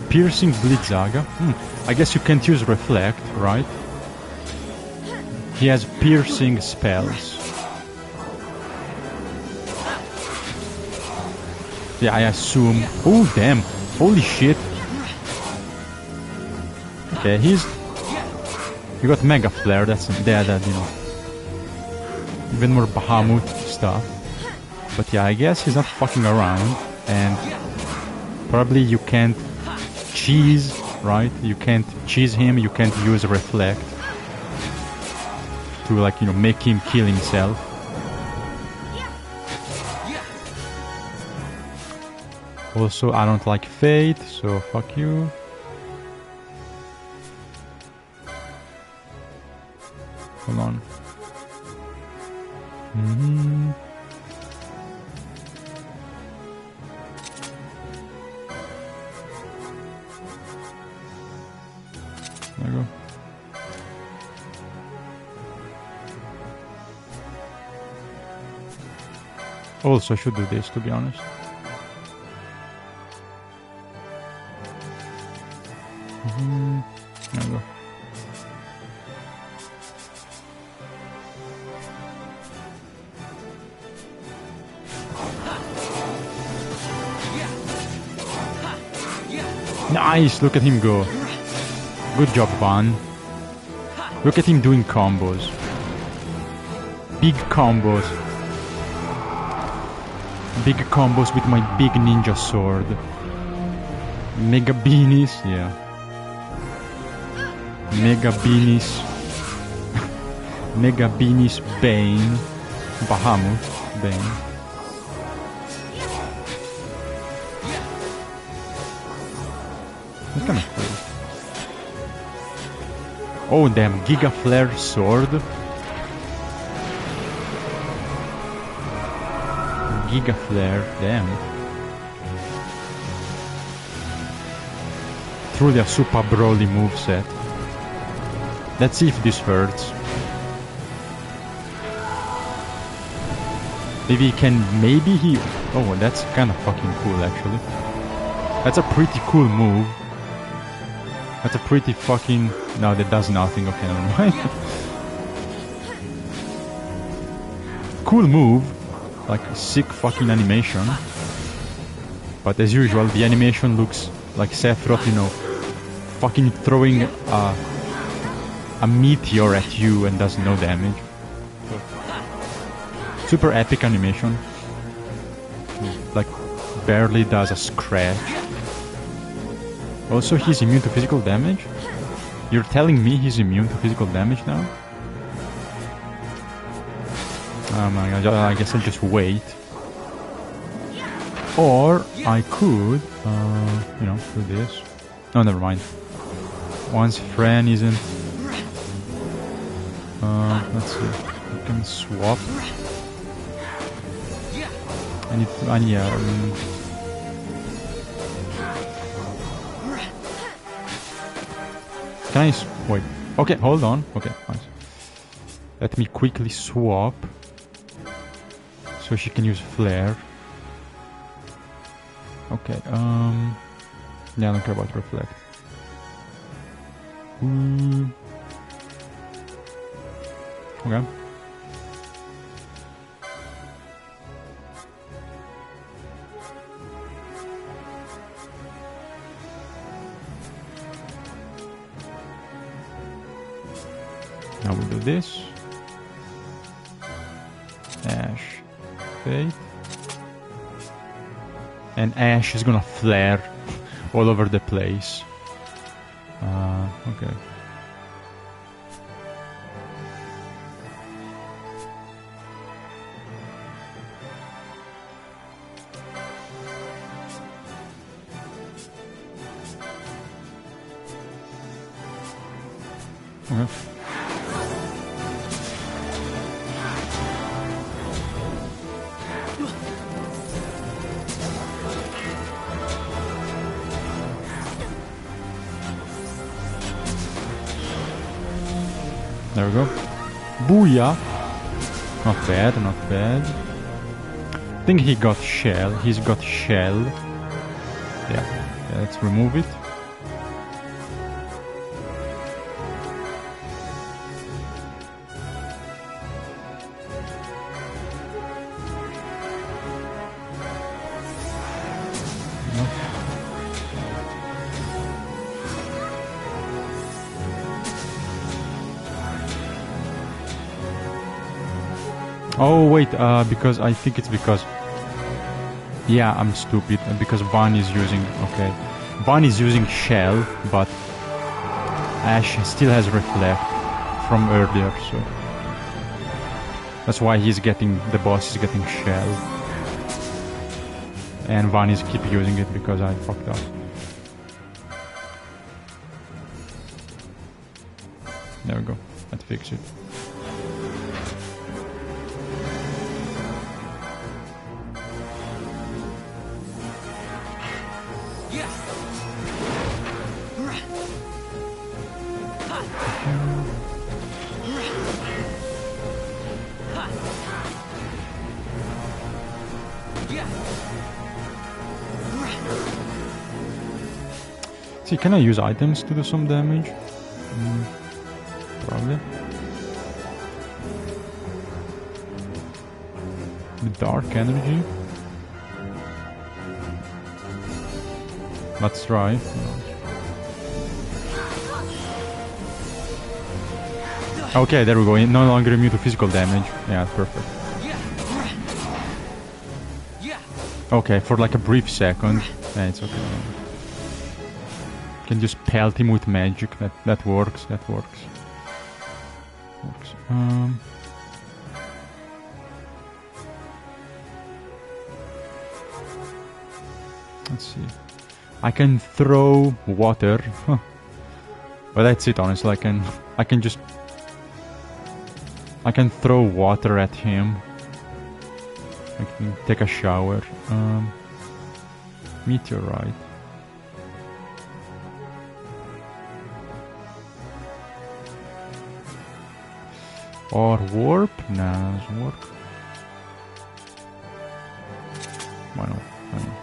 Piercing Blitzaga. I guess you can't use Reflect, right? He has piercing spells. Yeah, I assume. Oh, damn. Holy shit. Okay, you got Mega Flare, that's that, you know. even more Bahamut stuff. But yeah, I guess he's not fucking around, and probably you can't cheese, right? You can't cheese him, you can't use reflect to, like, you know, make him kill himself. Also, I don't like Fate, so fuck you. Hold on. There you go. Also, I should do this, to be honest. There we go. Nice! Look at him go. Good job, Van. Look at him doing combos. Big combos. Big combos with my big ninja sword. Mega beanies, yeah. Mega beanies. Mega beanies Bane. Bahamut Bane. That's kind of cool. Oh damn, Giga Flare sword. Giga Flare, damn. Truly a super Broly moveset. Let's see if this hurts. Maybe he... Oh, that's kind of fucking cool, actually. That's a pretty cool move. That's a pretty fucking... No, that does nothing. Okay, never mind. Cool move. Like a sick fucking animation. But as usual, the animation looks like Sephiroth, you know, fucking throwing a meteor at you and does no damage. Super epic animation. Like, barely does a scratch. Also, he's immune to physical damage? You're telling me he's immune to physical damage now? Oh my god, I guess I'll just wait. Or I could, you know, do this. No, never mind. Once Fran isn't... let's see. I can swap. Yeah. Can I wait? Okay, hold on. Okay, nice. Let me quickly swap. So she can use flare. Okay, yeah, I don't care about reflect. Okay. Now we'll do this. Ash. Fate. And Ash is gonna flare all over the place. Okay. Okay. There we go. Booyah! Not bad, not bad. I think he got shell. He's got shell. Yeah, let's remove it. Oh wait, because I think it's because... Yeah, I'm stupid. Because Van is using... Okay. Van is using Shell, but Ash still has Reflect from earlier, so... That's why he's getting... The boss is getting Shell. And Van is keep using it because I fucked up. There we go. That fixed it. See, can I use items to do some damage? Probably. The dark energy. Let's try. Okay, there we go. No longer immune to physical damage. Yeah, perfect. Okay, for like a brief second. Yeah, it's okay. Can just pelt him with magic. That works. That works. Let's see. I can throw water, but that's it. Honestly, I can throw water at him. I can take a shower. Meteorite. Or warp? Nah, doesn't work. Why not? Why not?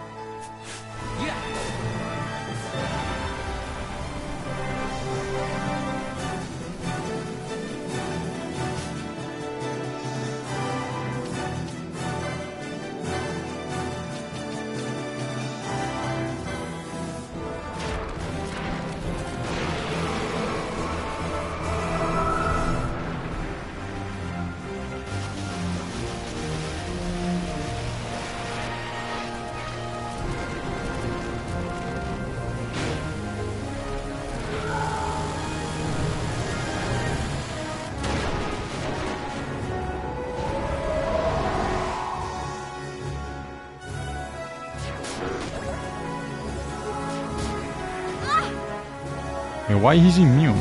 Why is he immune?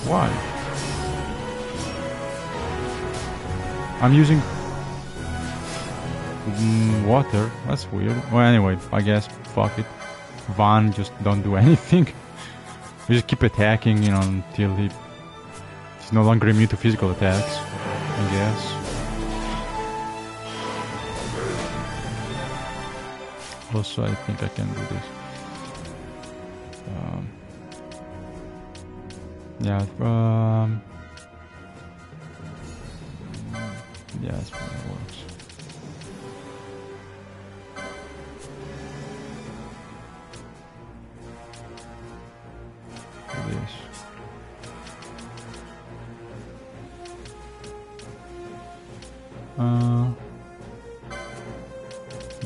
Why? I'm using water. That's weird. Well, anyway, I guess fuck it. Van just don't do anything. We just keep attacking, you know, until he's no longer immune to physical attacks, I guess. Also, I think I can do this. Yeah, yeah, that's how it works. This.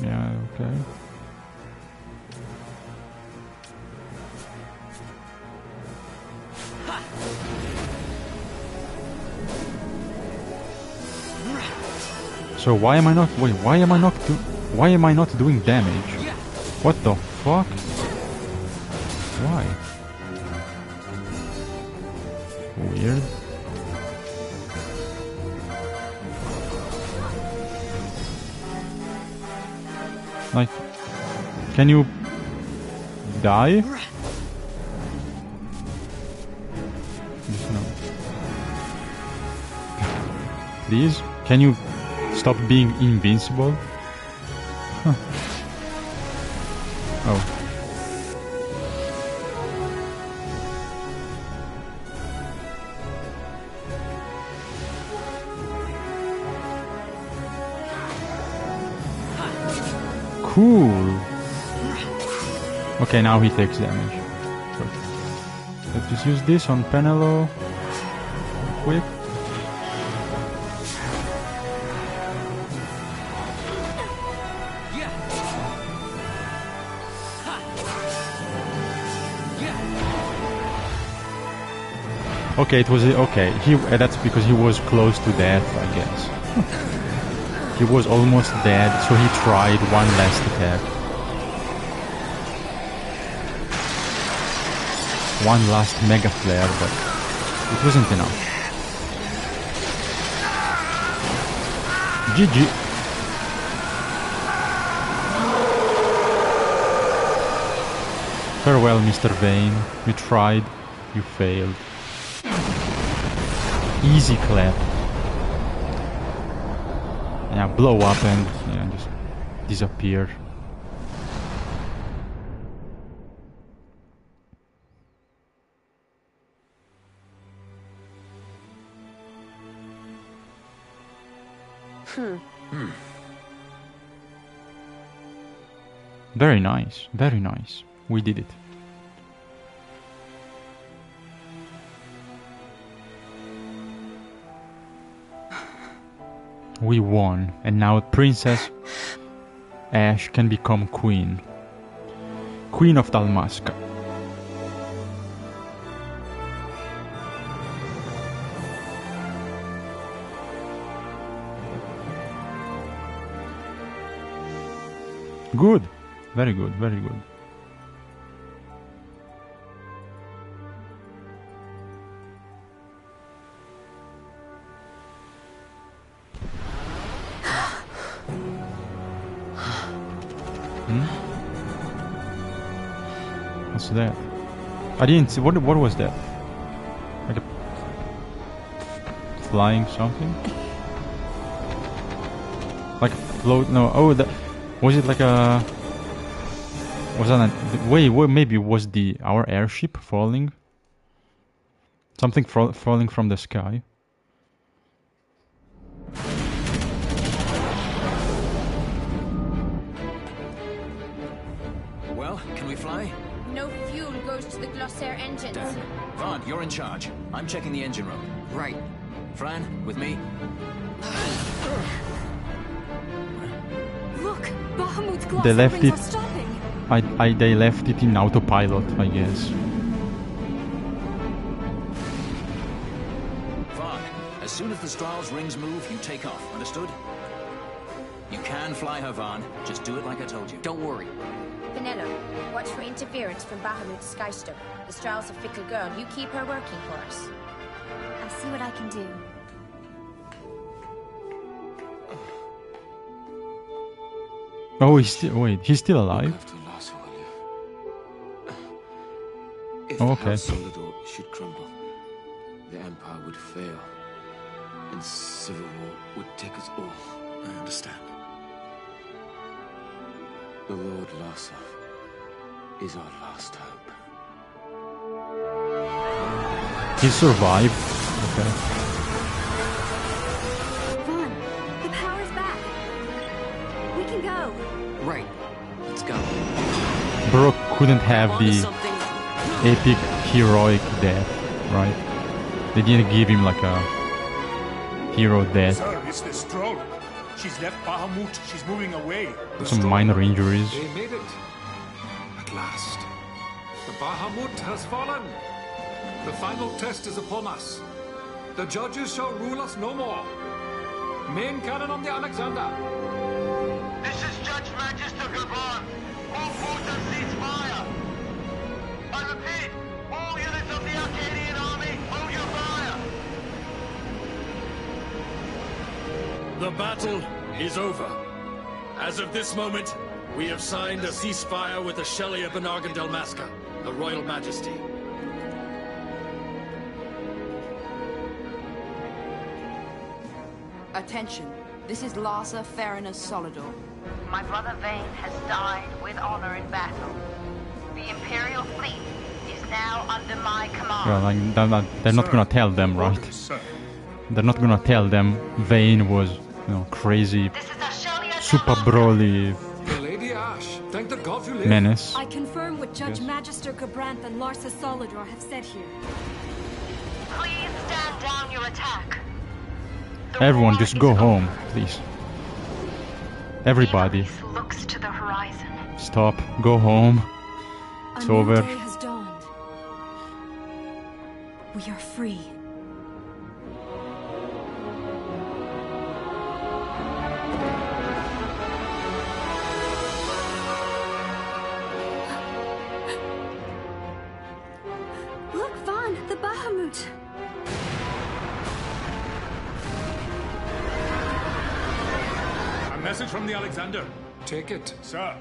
Yeah, okay. So why am I not? Wait, why am I not doing damage? What the fuck? Why? Weird. Like, can you die? Just no. Please, can you stop being invincible? Huh. Oh. Cool. Okay, now he takes damage. Perfect. Let's just use this on Penelo. Quick. Okay, it was okay. That's because he was close to death, I guess. He was almost dead, so he tried one last attack. One last mega flare, but it wasn't enough. GG. Farewell, Mr. Vane. You tried, you failed. Easy clap. Yeah, blow up and just disappear. Very nice, very nice. We did it. We won, and now Princess Ash can become Queen. Queen of Dalmasca. Good. Very good, very good. What's that? I didn't see. What was that? Like a flying something? Like a float? No. Oh, that was it. Like a. Was that a wait? Maybe it was our airship falling? Something falling from the sky. Well, can we fly? No fuel goes to the Glossair engines. Damn. Vaughn, you're in charge. I'm checking the engine room. Right. Fran, with me? Look, Bahamut's Glossair They left rings it. are stopping. They left it in autopilot, I guess. Vaughn, as soon as the Strahls rings move, you take off. Understood? You can fly her, Vaughn. Just do it like I told you. Don't worry. Vanilla, watch for interference from Bahamut's Skystone. The Strahls a fickle girl. You keep her working for us. I'll see what I can do. Oh, he's still alive? If Oh, okay. Solidor should crumble, the Empire would fail, and civil war would take us all. I understand. The Lord Larsa is our last hope. He survived. Okay. Vaughn, the power's back. We can go. Right. Let's go. Brooke couldn't have the epic heroic death, right? They didn't give him like a hero death. Sir, it's the Stroll. She's left Bahamut. She's moving away. Some minor injuries. They made it. At last. The Bahamut has fallen. The final test is upon us. The judges shall rule us no more. Main cannon on the Alexander. This is Judge Magister Gabon. All forces cease fire. I repeat, all units of the Arcadian army, hold your fire. The battle is over. As of this moment, we have signed a ceasefire with the Shelley of Benargan Dalmasca, the Royal Majesty. Attention. This is Larsa Farina Solidor. My brother Vane has died with honor in battle. The Imperial fleet is now under my command. Well, like, they're not gonna tell them, right? They're not gonna tell them Vane was, crazy, super broly Lady Ash, thank the gods you live. menace. I confirm what Judge Magister Gabranth and Larsa Solidor have said here. Please stand down your attack. Everyone, just go home, please. Everybody, Looks to the horizon. stop, go home. It's over. Day has dawned. We are free. Look, Vaughn, the Bahamut. A message from the Alexander. Take it. Sir.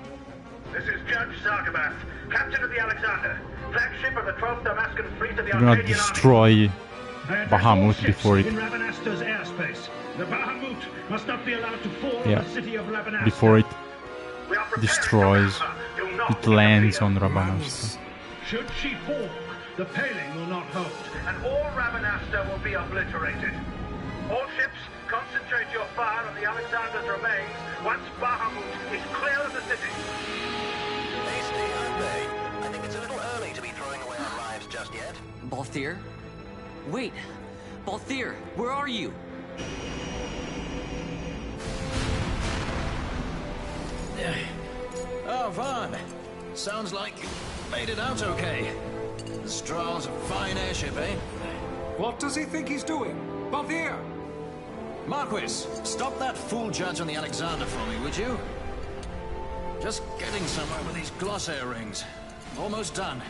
This is Judge Sargabath, captain of the Alexander, flagship of the 12th Damascus Fleet of the We're gonna Arcadian destroy Bahamut before it. In Ravanasta's airspace. The Bahamut must not be allowed to fall Yeah. on the city of Ravenasta. Before it destroys, it lands on Rabanasta. Should she fall, the paling will not hold. And all Ravenasta will be obliterated. All ships, concentrate your fire on the Alexander's remains once Bahamut is clear of the city. Hasty, aren't they? I think it's a little early to be throwing away our lives just yet. Balthier? Wait! Balthier, where are you? Oh, Vaughn. Sounds like you made it out okay. The Strahl's a fine airship, eh? What does he think he's doing? Balthier! Marquis, stop that fool judge on the Alexander for me, would you? Just getting somewhere with these glossair rings. Almost done.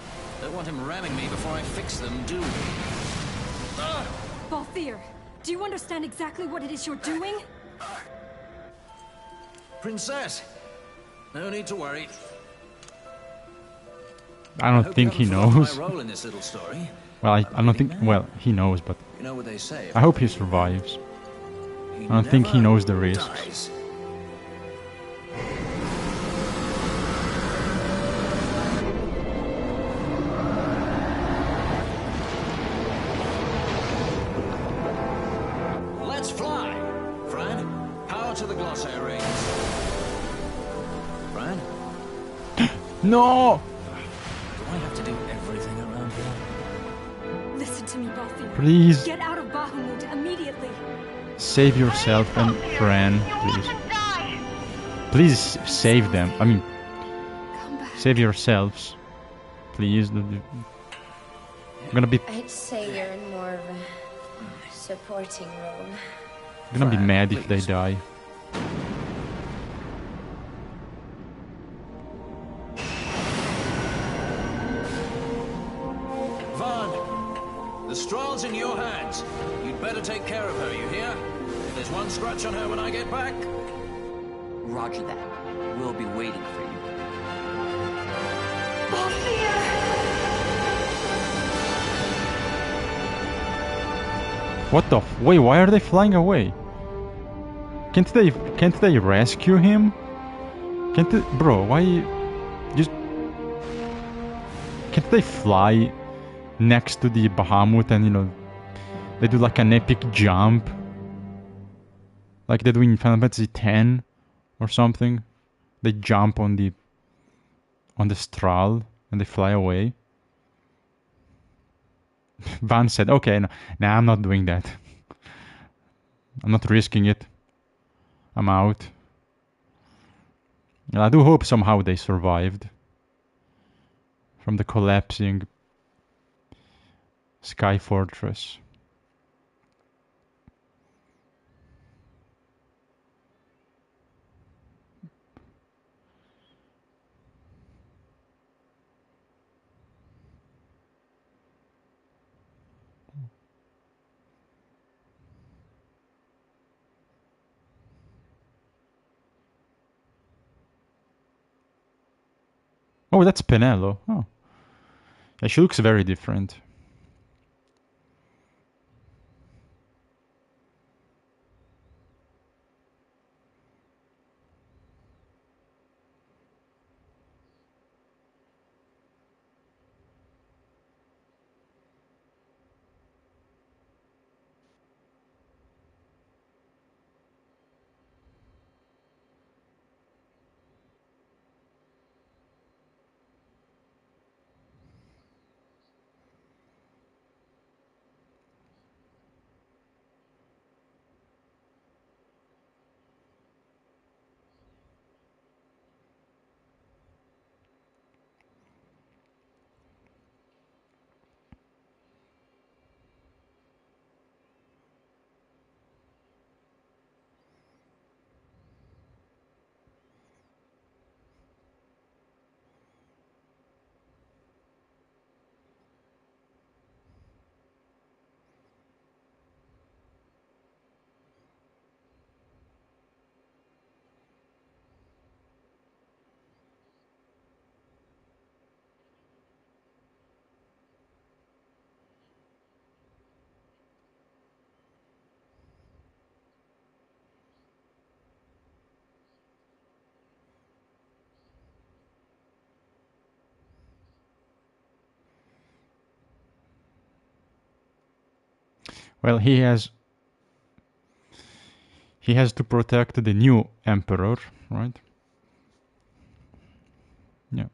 Don't want him ramming me before I fix them, do we? Balthier, do you understand exactly what it is you're doing? Princess! No need to worry. I don't think he knows. My role in this little story. Well, I don't think. Well, he knows, but You know what they say. I hope he survives. I don't think he knows the risks. Dies. Let's fly! Fran, power to the glossair rings. Fran? No! Do I have to do everything around here? Listen to me, Balthier. Please. Get out of Bahamut immediately. Save yourself and Fran, please. Please save them. I mean, save yourselves, please. I'm gonna be I'd say you're in more of a supporting role. gonna be mad if they die. Vaughn, the Strahl's in your hands. You'd better take care of her, you hear? If there's one scratch on her when I get back... Roger that. We'll be waiting for you. What the wait, why are they flying away? Can't they rescue him? Can't they, bro, why just can't they fly next to the Bahamut and, you know, they do like an epic jump? Like they do in Final Fantasy X or something. They jump on the Strahl and they fly away. Van said, okay, no, nah, I'm not doing that. I'm not risking it. I'm out. And I do hope somehow they survived from the collapsing Sky Fortress. Oh, that's Penelo. Oh. Yeah, she looks very different. Well, he has to protect the new emperor, right? Yeah.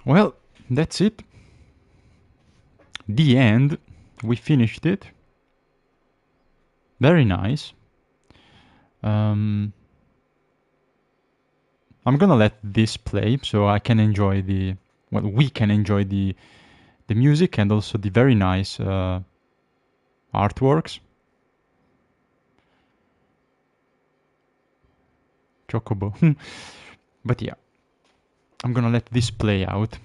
Well, that's it. The end. We finished it. Very nice. I'm gonna let this play so I can enjoy we can enjoy the music and also the very nice artworks. Chocobo. But yeah, I'm gonna let this play out.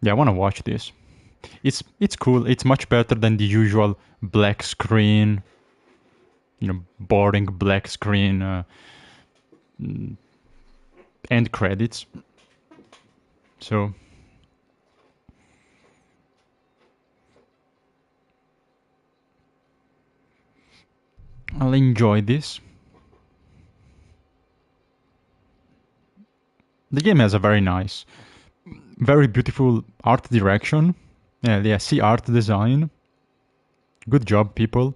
Yeah, I want to watch this. It's cool. It's much better than the usual black screen, boring black screen end credits. So I'll enjoy this. The game has a very nice, very beautiful art direction. Yeah, see art design. Good job, people.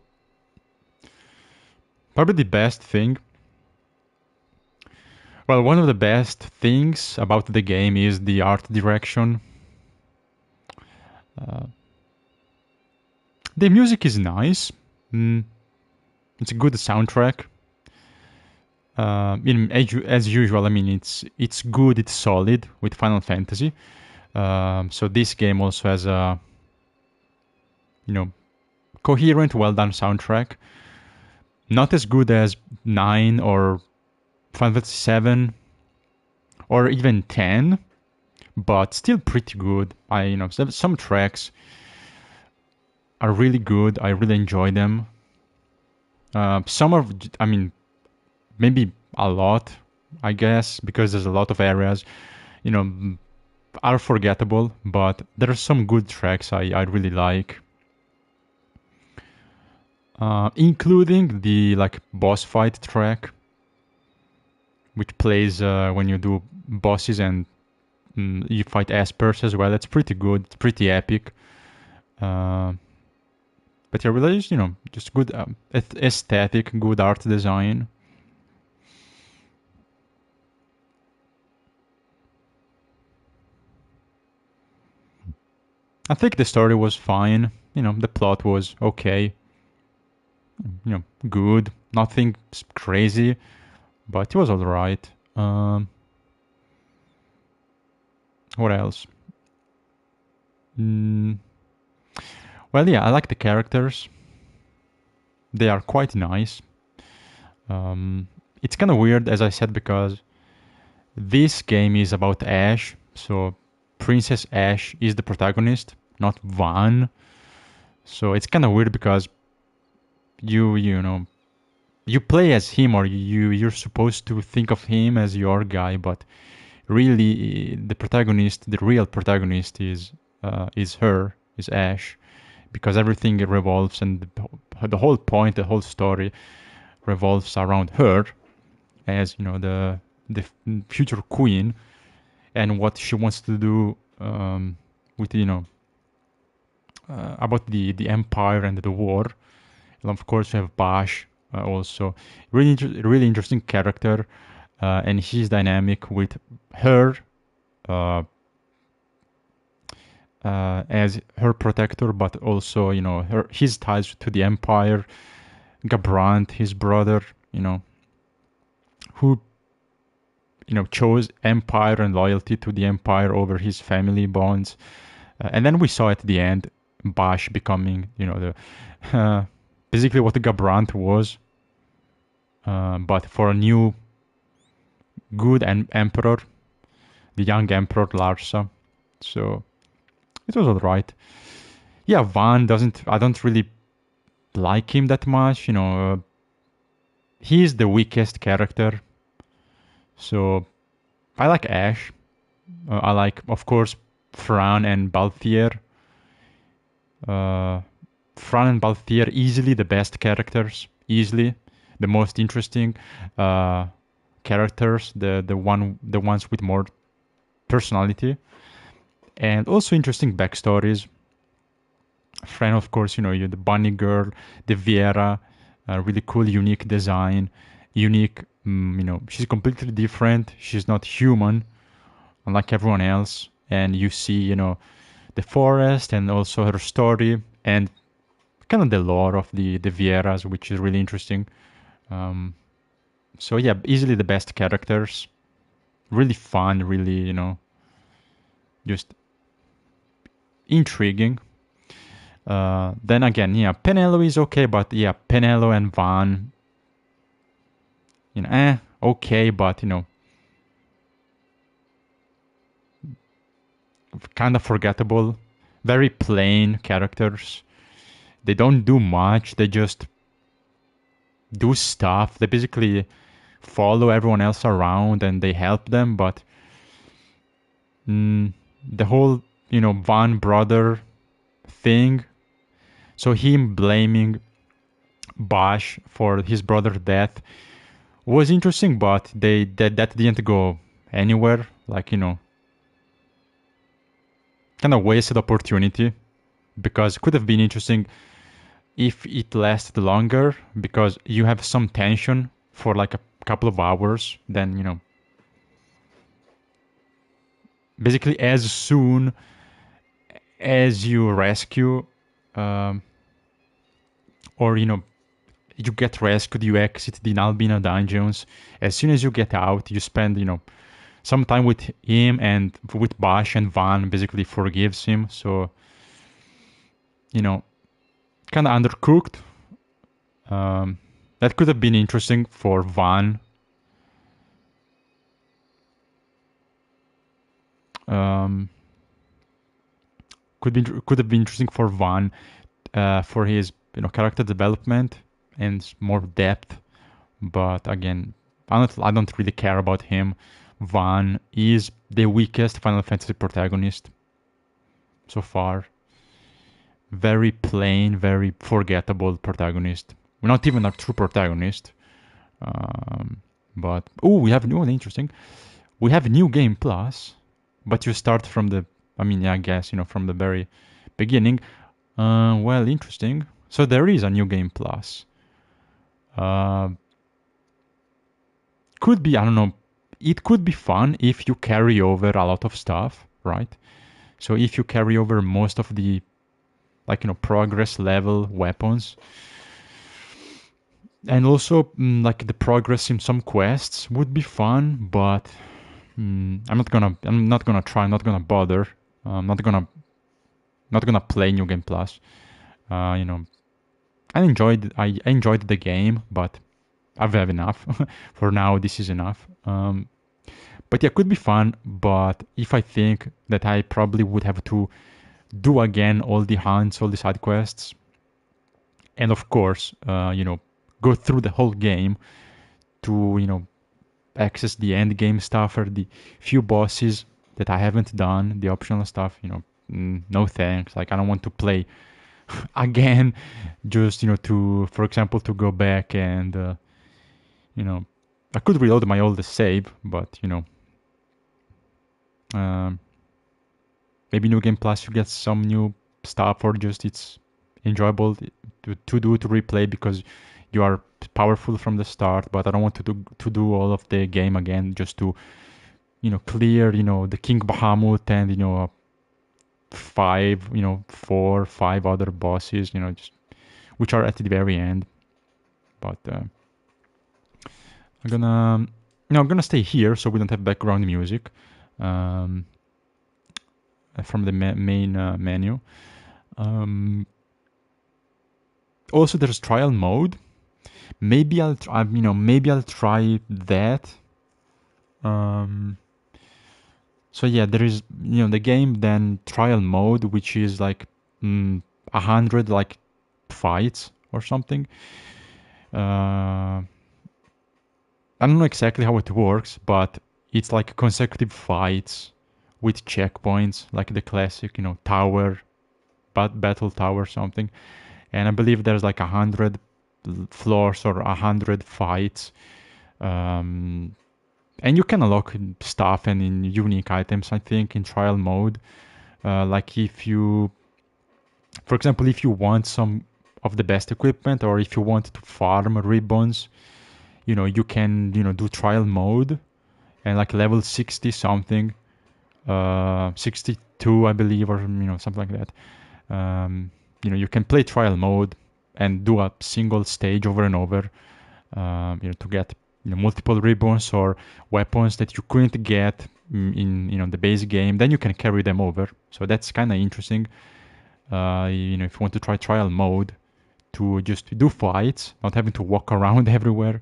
Probably the best thing. Well, one of the best things about the game is the art direction. The music is nice. It's a good soundtrack. As usual, I mean, it's good, it's solid with Final Fantasy. So this game also has a, coherent, well-done soundtrack. Not as good as 9 or Final Fantasy 7 or even 10, but still pretty good. Some tracks are really good. I really enjoy them. Maybe a lot, I guess, because there's a lot of areas, are forgettable, but there are some good tracks I really like. Including the boss fight track, which plays when you do bosses and you fight espers as well. It's pretty good. It's pretty epic. But yeah, really, just good aesthetic, good art design. I think the story was fine. The plot was okay. Good. Nothing crazy, but it was alright. What else? Well, yeah, I like the characters. They are quite nice. It's kind of weird, as I said, because this game is about Ash. So Princess Ash is the protagonist, not Van. So it's kind of weird because you play as him, or you're supposed to think of him as your guy, but really the real protagonist is Ash, because everything revolves, and the whole point, the whole story revolves around her as the future queen, and what she wants to do with about the empire and the war. And of course, we have Bash also. Really interesting character, and he's dynamic with her as her protector, but also his ties to the empire. Gabrant, his brother, who chose empire and loyalty to the empire over his family bonds. And then we saw at the end Bash becoming the basically what the Gabrant was, but for a new good emperor, the young emperor Larsa. So it was alright. Yeah, Van I don't really like him that much. He's the weakest character. So I like Ash. I like, of course, Fran and Balthier. Fran and Balthier, easily the best characters. Easily the most interesting characters. The ones with more personality, and also interesting backstories. Fran, of course, you're the bunny girl, the Viera, really cool, unique design, unique. She's completely different. She's not human, unlike everyone else. And you see, the forest, and also her story, and kind of the lore of the Vieras, which is really interesting. So yeah, easily the best characters. Really fun, really, just intriguing. Then again, yeah, Penelo is okay, but yeah, Penelo and Van, okay, but kind of forgettable, very plain characters. They don't do much. They just do stuff. They basically follow everyone else around and they help them, but the whole, Van brother thing, so him blaming Bash for his brother's death was interesting, but that didn't go anywhere. Like, kind of wasted opportunity, because it could have been interesting if it lasted longer, because you have some tension for like a couple of hours, then, basically as soon as you rescue, or, you get rescued, you exit the Albina dungeons. As soon as you get out, you spend, some time with him and with Bash, and Van basically forgives him. So, kind of undercooked. That could have been interesting for Van. Could have been interesting for Van, for his character development and more depth. But again, I don't really care about him. Van is the weakest Final Fantasy protagonist so far. Very plain, very forgettable protagonist. Not even a true protagonist. But we have interesting. We have New Game Plus, but you start from the, I guess, from the very beginning. Well, interesting. So there is a New Game Plus. Could be, I don't know. It could be fun if you carry over a lot of stuff, right? So if you carry over most of the, progress level weapons, and also like the progress in some quests would be fun, but I'm not gonna try, I'm not gonna bother. I'm not gonna play New Game Plus. I enjoyed the game, but I've had enough. For now, this is enough. But yeah, it could be fun, but if I think that I probably would have to do again all the hunts, all the side quests, and of course, go through the whole game to, access the end game stuff or the few bosses that I haven't done, the optional stuff, no thanks. Like, I don't want to play again, just, for example, to go back and, I could reload my old save, but, maybe New Game Plus, you get some new stuff, or just it's enjoyable to replay because you are powerful from the start. But I don't want to do all of the game again just to, clear, the King Bahamut and, 4 or 5 other bosses, just which are at the very end. But I'm gonna stay here so we don't have background music from the main menu. Also, there's trial mode. Maybe I'll try that. So yeah, there is the game, then trial mode, which is like 100 like fights or something. I don't know exactly how it works, but it's like consecutive fights with checkpoints, like the classic, tower, battle tower something. And I believe there's like 100 floors or 100 fights. And you can unlock stuff and in unique items, I think, in trial mode. Like if you, for example, if you want some of the best equipment, or if you want to farm ribbons, you can, do trial mode, and like level 60 something, 62, I believe, or, something like that. You can play trial mode and do a single stage over and over, to get multiple ribbons or weapons that you couldn't get in the base game. Then you can carry them over. So that's kind of interesting. If you want to try trial mode, to just do fights, not having to walk around everywhere,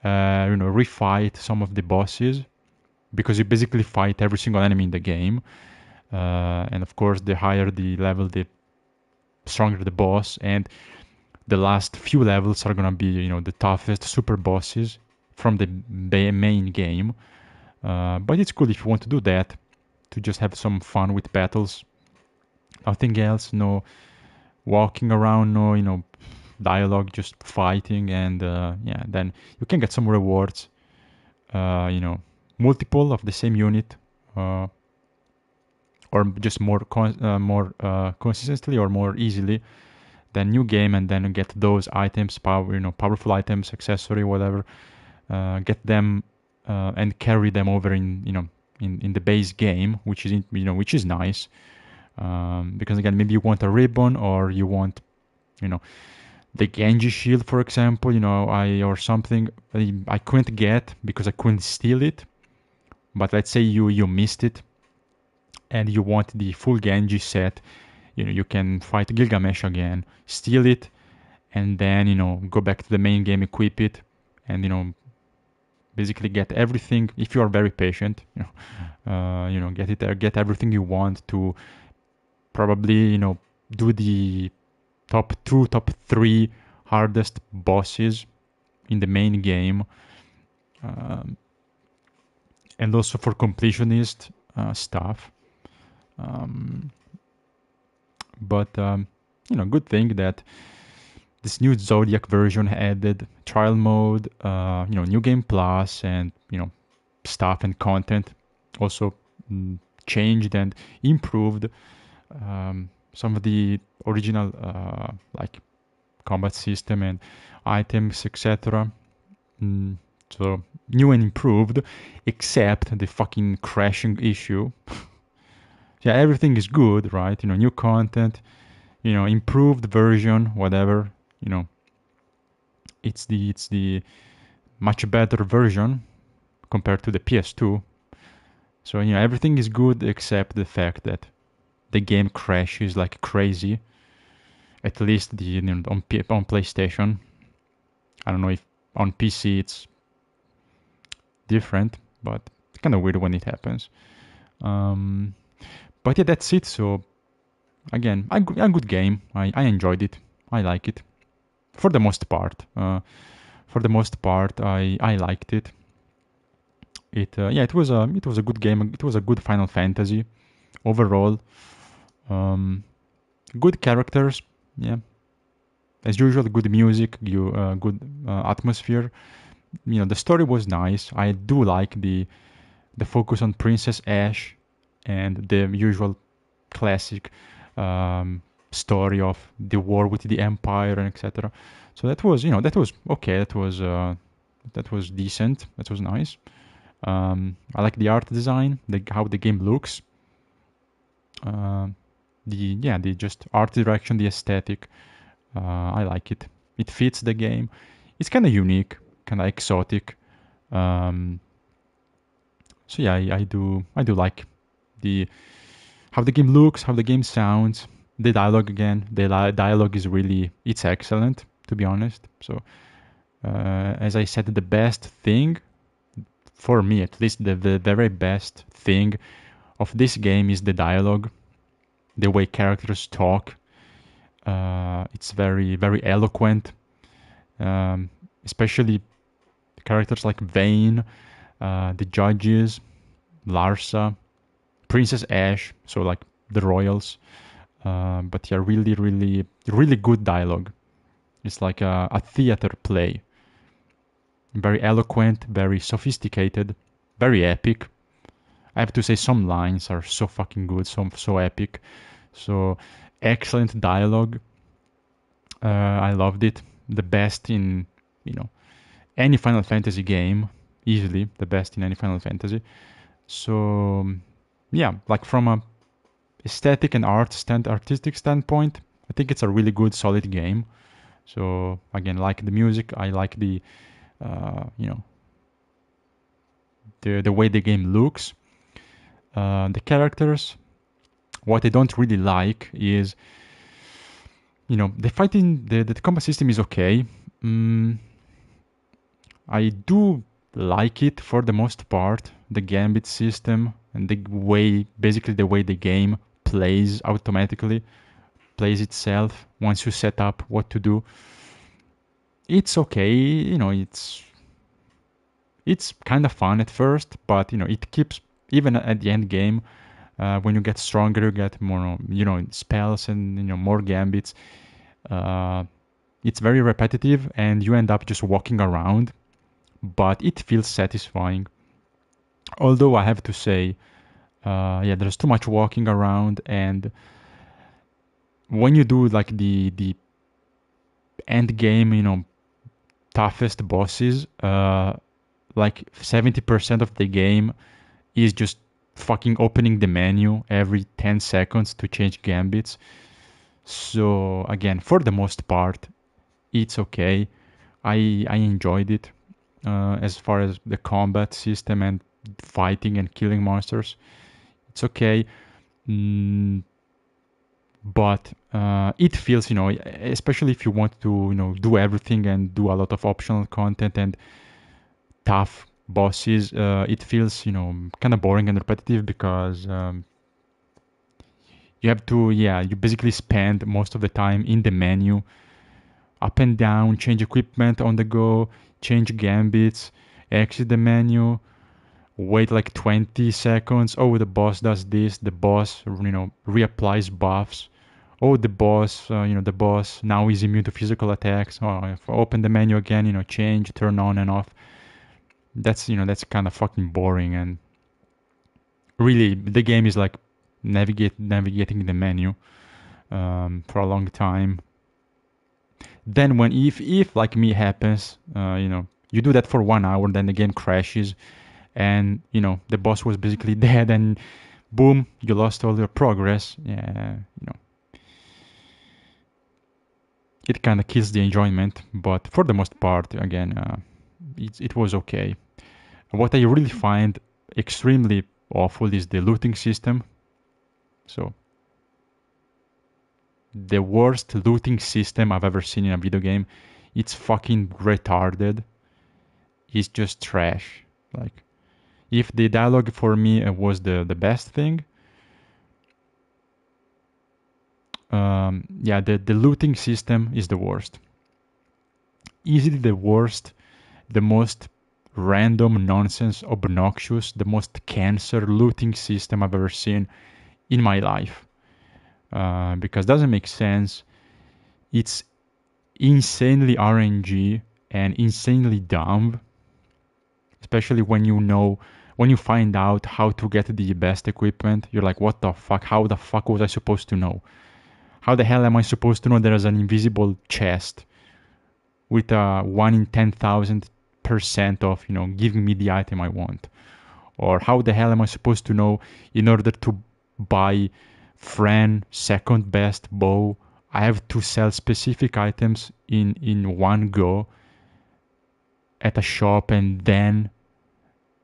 refight some of the bosses, because you basically fight every single enemy in the game. And of course, the higher the level, the stronger the boss, and the last few levels are gonna be, you know, the toughest super bosses from the main game. But it's cool if you want to do that, to just have some fun with battles. Nothing else, no walking around, no, you know, dialogue, just fighting, and yeah, then you can get some rewards. You know, multiple of the same unit, or just more consistently or more easily than new game, and then get those items, powerful items, accessory, whatever. Get them and carry them over in the base game, which is nice. Because again, maybe you want a ribbon, or you want, the Genji shield, for example, or something I couldn't get because I couldn't steal it. But let's say you missed it, and you want the full Genji set. You can fight Gilgamesh again, steal it, and then go back to the main game, equip it, and basically get everything. If you are very patient, get it there, get everything you want to probably do the top 2, top 3 hardest bosses in the main game, and also for completionist stuff. But good thing that this new Zodiac version added trial mode, new game plus, and stuff and content. Also changed and improved some of the original like combat system and items, etc. So new and improved, except the fucking crashing issue. Yeah, everything is good, right? New content, improved version, whatever. It's the much better version compared to the PS2. So everything is good except the fact that the game crashes like crazy. At least on PlayStation. I don't know if on PC it's different, but it's kind of weird when it happens. But yeah, that's it. So again, a good game. I enjoyed it. I like it for the most part. I liked it. It was a good game. It was a good Final Fantasy overall. Good characters. Yeah, as usual, good music, good atmosphere. The story was nice. I do like the focus on Princess Ash and the usual classic story of the war with the Empire and etc. So that was okay. That was decent. That was nice. I like the art design, how the game looks. The just art direction, the aesthetic. I like it. It fits the game. It's kind of unique, kind of exotic. So yeah, I do like how the game looks, how the game sounds, the dialogue again. The dialogue is it's excellent, to be honest. So as I said, the best thing for me, at least the very best thing of this game is the dialogue, the way characters talk. It's very, very eloquent, especially characters like Vayne, the judges, Larsa, Princess Ash, so like the royals. But yeah, really, really, really good dialogue. It's like a theater play. Very eloquent, very sophisticated, very epic. I have to say some lines are so fucking good, so epic. So excellent dialogue. I loved it. The best in any Final Fantasy game, easily the best in any Final Fantasy. So yeah, like from a aesthetic and artistic standpoint, I think it's a really good, solid game. So again, like the music, I like the the way the game looks, the characters. What I don't really like is the fighting, the combat system is okay. I do like it for the most part, the gambit system and basically the way the game plays itself once you set up what to do. It's okay, it's kind of fun at first, but it keeps, even at the end game, when you get stronger, you get more, spells and more gambits. It's very repetitive, and you end up just walking around, but it feels satisfying. Although I have to say, there's too much walking around, and when you do like the end game, toughest bosses, like 70% of the game is just fucking opening the menu every 10 seconds to change gambits. So again, for the most part, it's okay. I enjoyed it as far as the combat system and fighting and killing monsters. It's okay. But it feels, especially if you want to, do everything and do a lot of optional content and tough bosses, it feels, kind of boring and repetitive because you have to, you basically spend most of the time in the menu, up and down, change equipment on the go, change gambits, exit the menu, wait like 20 seconds. Oh, the boss does this. The boss, reapplies buffs. Oh, the boss, the boss now is immune to physical attacks. Oh, if I open the menu again, change, turn on and off. That's kind of fucking boring, and really the game is like navigating the menu for a long time. Then when if like me happens, you do that for 1 hour, then the game crashes, and the boss was basically dead, and boom, you lost all your progress. It kind of kills the enjoyment, but for the most part, again, it was okay. What I really find extremely awful is the looting system. So, the worst looting system I've ever seen in a video game. It's fucking retarded. It's just trash. Like, if the dialogue for me was the best thing, the looting system is the worst. Easily the worst, the most random, nonsense, obnoxious, the most cancer looting system I've ever seen in my life. Because it doesn't make sense. It's insanely RNG and insanely dumb. Especially when you find out how to get the best equipment, you're like, what the fuck? How the fuck was I supposed to know? How the hell am I supposed to know there's an invisible chest with a 1 in 10,000% of, giving me the item I want? Or how the hell am I supposed to know in order to buy Fran second best bow, I have to sell specific items in one go at a shop, and then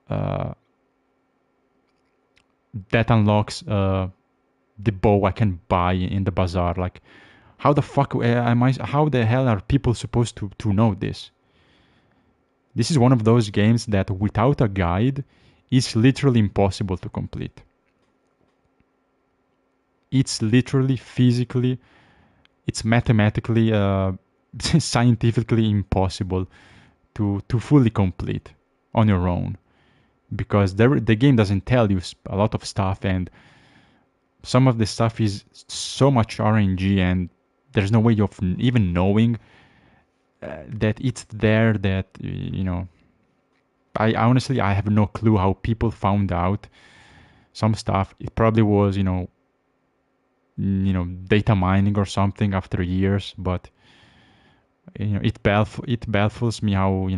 that unlocks the bow I can buy in the bazaar. Like, how the fuck how the hell are people supposed to know this? This is one of those games that without a guide is literally impossible to complete. It's literally physically, it's mathematically, scientifically impossible to fully complete on your own, because the game doesn't tell you a lot of stuff, and some of the stuff is so much RNG, and there's no way of even knowing that it's there, that I honestly have no clue how people found out some stuff. It probably was data mining or something after years, but it baffles me how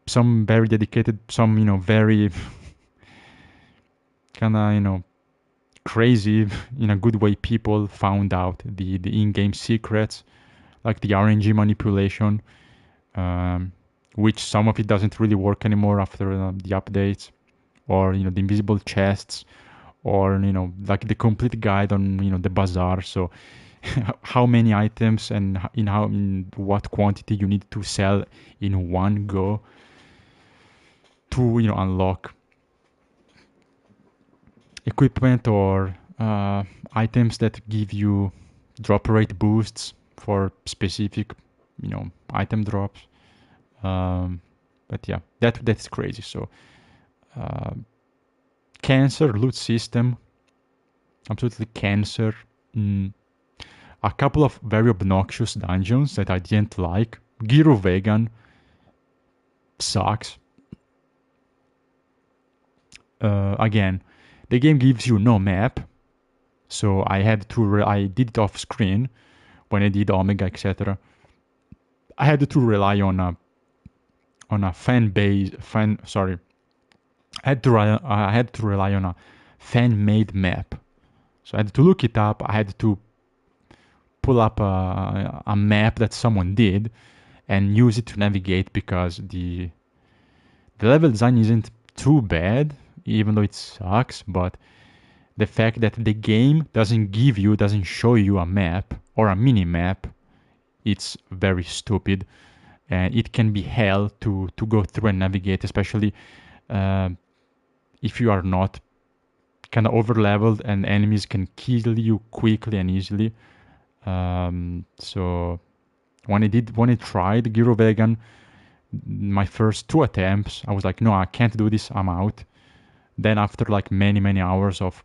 some very dedicated, some very kind of crazy in a good way people found out the in-game secrets, like the RNG manipulation, which some of it doesn't really work anymore after the updates, or the invisible chests, or like the complete guide on the bazaar. So how many items and in what quantity you need to sell in one go. to unlock equipment or items that give you drop rate boosts for specific item drops. But yeah, that's crazy. So cancer loot system, absolutely cancer. A couple of very obnoxious dungeons that I didn't like. Giro Vegan sucks. Again, the game gives you no map, so I had to I did it off screen when I did Omega, etc. I had to rely on a I had to rely on a fan-made map. So I had to look it up. I had to pull up a map that someone did and use it to navigate, because the level design isn't too bad, even though it sucks, but the fact that the game doesn't show you a map or a mini map, it's very stupid. And it can be hell to go through and navigate, especially if you are not kind of over leveled and enemies can kill you quickly and easily. So when I tried Giro Vegan, my first 2 attempts, I was like, no, I can't do this, I'm out. Then after like many hours of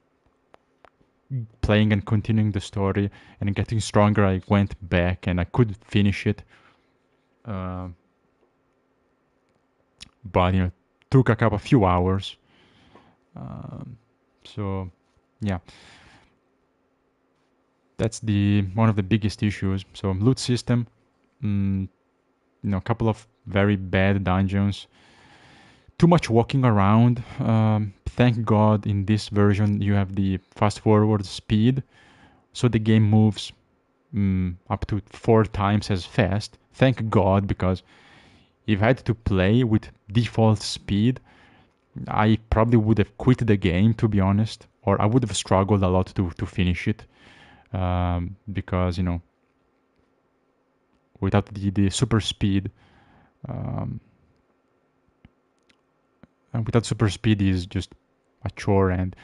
playing and continuing the story and getting stronger, I went back and I could finish it. But took a few hours. So yeah, that's one of the biggest issues. So loot system, a couple of very bad dungeons, too much walking around. Thank God in this version you have the fast forward speed, so the game moves up to 4 times as fast. Thank God, because if I had to play with default speed, I probably would have quit the game, to be honest, or I would have struggled a lot to finish it, because without the super speed, without super speed is just a chore. And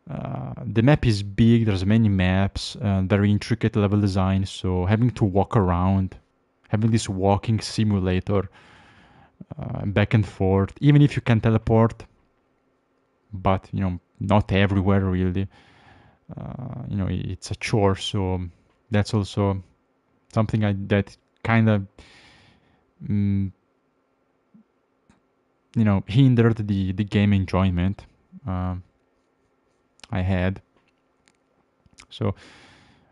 the map is big, there's many maps, very intricate level design, so having to walk around, having this walking simulator back and forth, even if you can teleport, but not everywhere really, it's a chore. So that's also something that kind of hindered the game enjoyment I had. So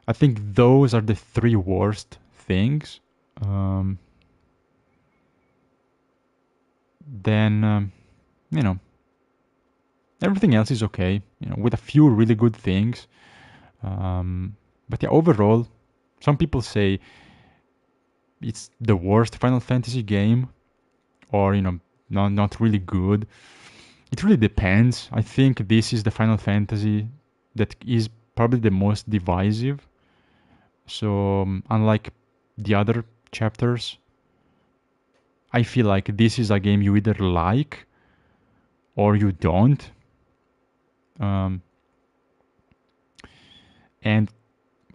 I think those are the 3 worst things. Then everything else is okay, with a few really good things. But yeah, overall, some people say it's the worst Final Fantasy game, or not really good. It really depends. I think this is the Final Fantasy that is probably the most divisive. So unlike the other chapters, I feel like this is a game you either like or you don't. And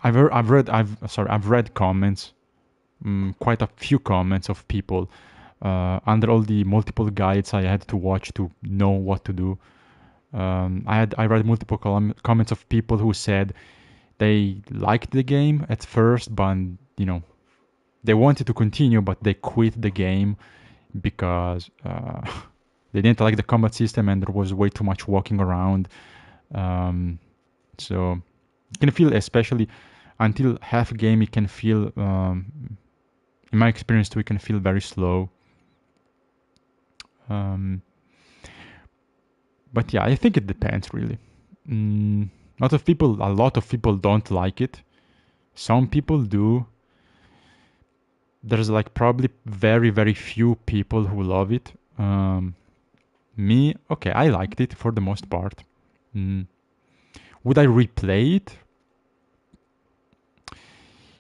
I've read comments, quite a few comments of people under all the multiple guides I had to watch to know what to do. I read multiple comments of people who said they liked the game at first, but they wanted to continue, but they quit the game because they didn't like the combat system and there was way too much walking around. So you can feel, especially until half game, it can feel, in my experience too, it can feel very slow. But yeah, I think it depends really. A lot of people don't like it. Some people do. There's like probably very, very few people who love it. Me, okay, I liked it for the most part. Would I replay it?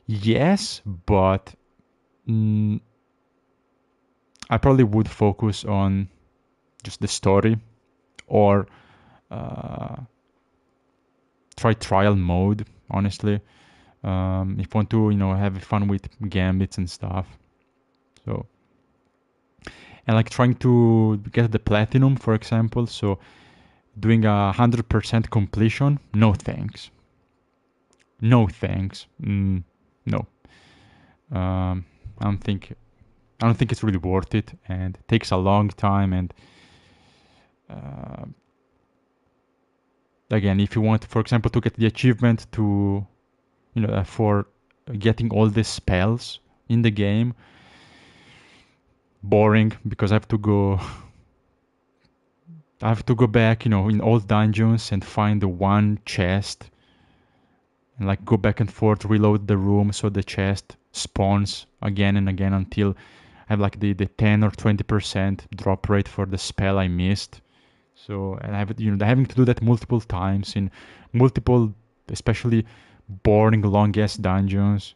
Yes, but I probably would focus on just the story, or try trial mode, honestly. If you want to, have fun with gambits and stuff. So, and like trying to get the platinum, for example. So, doing 100% completion, no thanks. No thanks. No. I don't think it's really worth it, and it takes a long time. And again, if you want, for example, to get the achievement to, for getting all the spells in the game, boring, because I have to go back, in old dungeons and find the one chest, and like go back and forth, reload the room so the chest spawns again and again until I have like the 10 or 20% drop rate for the spell I missed. So, and I have, having to do that multiple times in multiple, especially boring long ass dungeons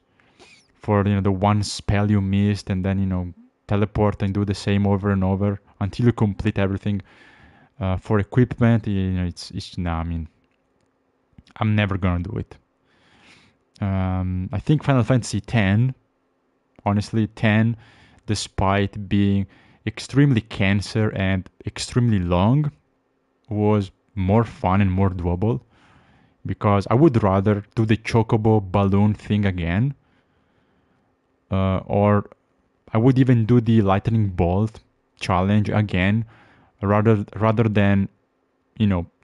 for, the one spell you missed, and then, teleport and do the same over and over until you complete everything. For equipment, I mean, I'm never gonna do it. I think Final Fantasy X, honestly, 10, despite being extremely cancer and extremely long, was more fun and more doable, because I would rather do the chocobo balloon thing again, or I would even do the lightning bolt challenge again, rather than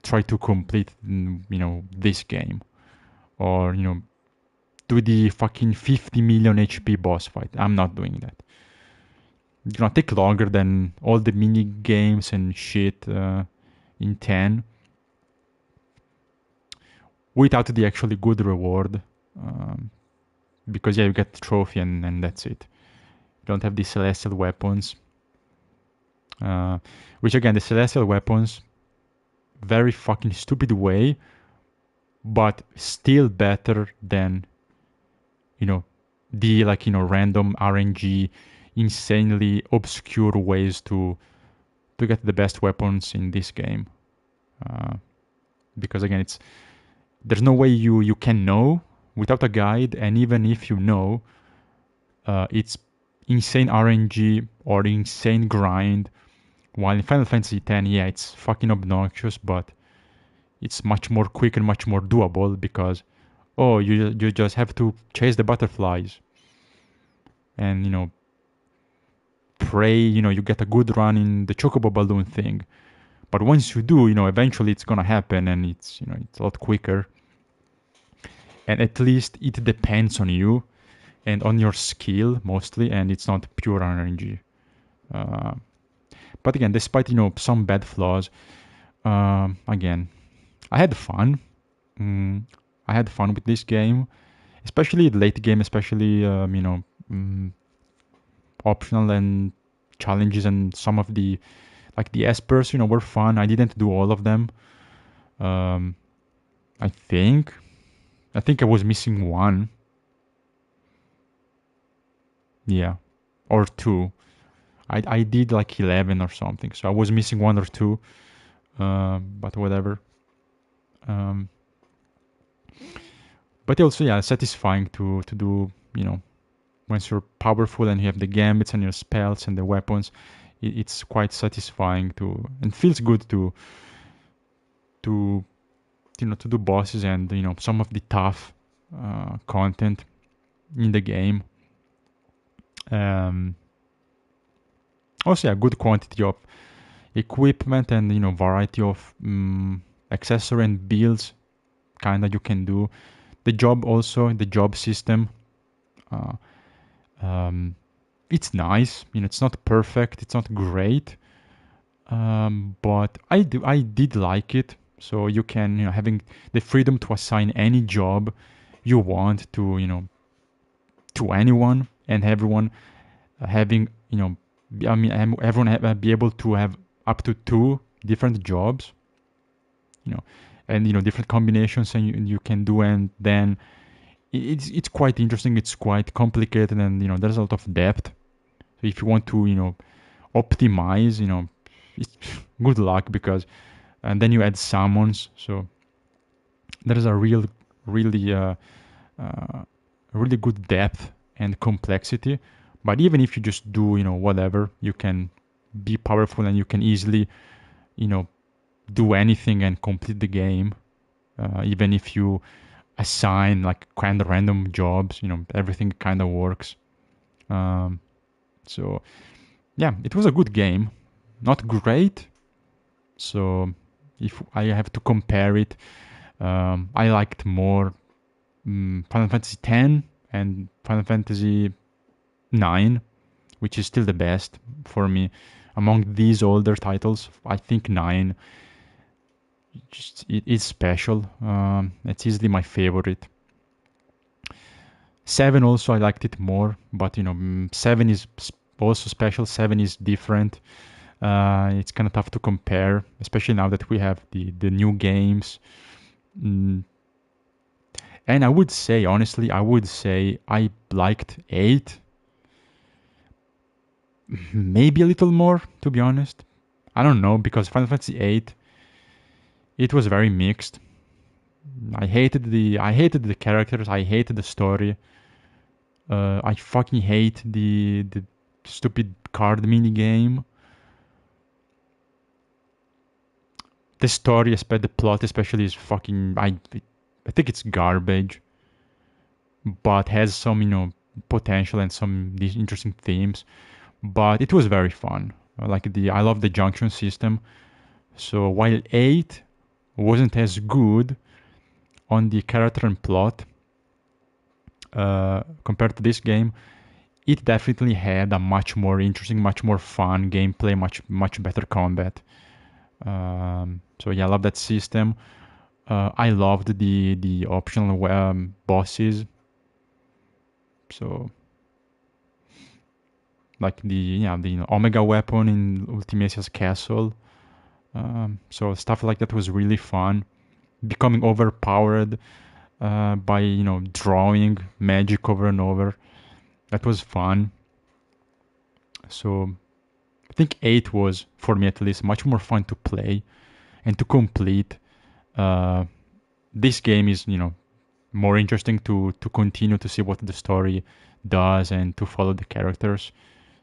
try to complete this game, or do the fucking 50 million HP boss fight. I'm not doing that. It's gonna take longer than all the mini games and shit in 10, without the actually good reward, because you get the trophy and that's it. You don't have the celestial weapons, which again, the celestial weapons, very fucking stupid way, but still better than the random RNG, insanely obscure ways to get the best weapons in this game. Because again, there's no way you can know without a guide, and even if you know, it's insane RNG or insane grind. While in Final Fantasy X, yeah, it's fucking obnoxious, but it's much more quick and much more doable, because you just have to chase the butterflies and pray you get a good run in the chocobo balloon thing. But once you do, eventually it's gonna happen, and it's it's a lot quicker. And at least it depends on you and on your skill mostly, and it's not pure RNG. But again, despite some bad flaws, again, I had fun. I had fun with this game, especially late game, especially optional and challenges, and some of the the espers were fun. I didn't do all of them. I think I was missing one. Yeah, or two. I did like 11 or something, so I was missing one or two. But whatever. But also, yeah, satisfying to do, once you're powerful and you have the gambits and your spells and the weapons, it's quite satisfying and feels good to do bosses and, some of the tough content in the game. Also, a good quantity of equipment and, variety of accessory and builds kinda you can do. The job system, it's nice. It's not perfect, it's not great, but I did like it. So you can, having the freedom to assign any job you want to, to anyone, and everyone having, everyone be able to have up to 2 different jobs, and different combinations, and you can do, and then it's quite interesting. It's quite complicated, and there's a lot of depth. So if you want to optimize, it's good luck, because and then you add summons, so there is a really really good depth and complexity. But even if you just do, whatever, you can be powerful and you can easily, do anything and complete the game. Even if you assign like kind of random jobs, everything kind of works. So yeah, it was a good game. Not great. So if I have to compare it, I liked more Final Fantasy X and Final Fantasy IX, which is still the best for me. Among these older titles, I think 9 it is special. It's easily my favorite. 7 also, I liked it more, but 7 is also special. 7 is different. It's kind of tough to compare, especially now that we have the new games. And I would say, honestly, I liked 8 maybe a little more, to be honest. I don't know, because Final Fantasy 8, it was very mixed. I hated the characters. I hated the story. I fucking hate the stupid card mini game. The story, the plot especially, is fucking. I think it's garbage, but has some potential and some these interesting themes. But it was very fun. I love the junction system. So while 8 wasn't as good on the character and plot compared to this game, it definitely had a much more interesting, much more fun gameplay, much better combat. So yeah, I love that system. I loved the optional bosses. So like the Omega weapon in Ultimecia's castle. So stuff like that was really fun. Becoming overpowered by drawing magic over and over. That was fun. So I think 8 was, for me at least, much more fun to play and to complete. This game is more interesting to continue to see what the story does and to follow the characters.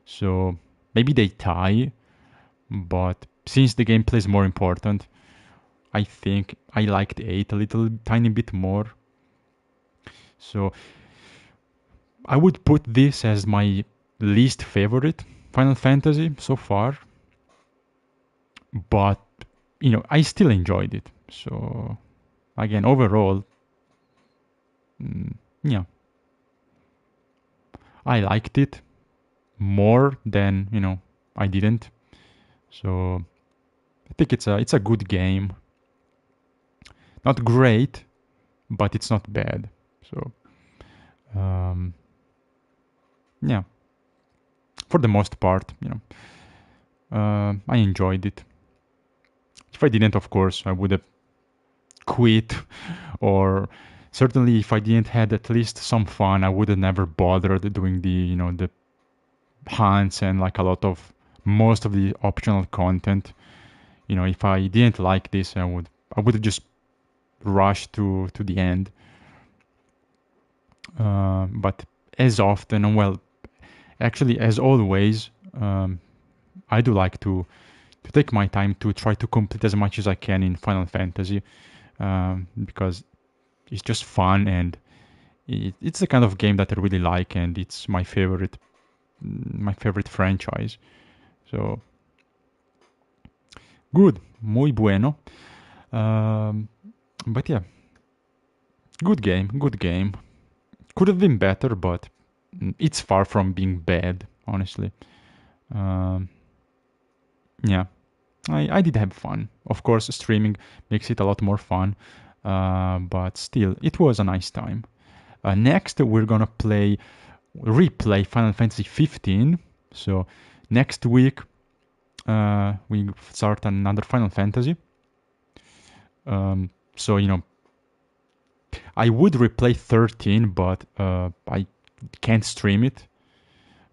So maybe they tie, but since the gameplay is more important, I think I liked 8 a little tiny bit more. So I would put this as my least favorite Final Fantasy so far, but I still enjoyed it. So again, overall, yeah, I liked it more than I didn't. So I think it's a good game. Not great, but it's not bad. So yeah, for the most part, I enjoyed it. If I didn't, of course, I would have quit, or certainly if I didn't had at least some fun, I would have never bothered doing the hunts and like most of the optional content. If I didn't like this, I would have just rushed to the end. But as often, well, actually as always, I do like to take my time to try to complete as much as I can in Final Fantasy, because it's just fun and it's the kind of game that I really like, and it's my favorite franchise. So good, muy bueno. But yeah, good game. Could have been better, but it's far from being bad, honestly. Yeah, I did have fun. Of course, streaming makes it a lot more fun, but still, it was a nice time. Next, we're gonna replay Final Fantasy 15. So next week, we start another Final Fantasy. So I would replay 13, but I can't stream it.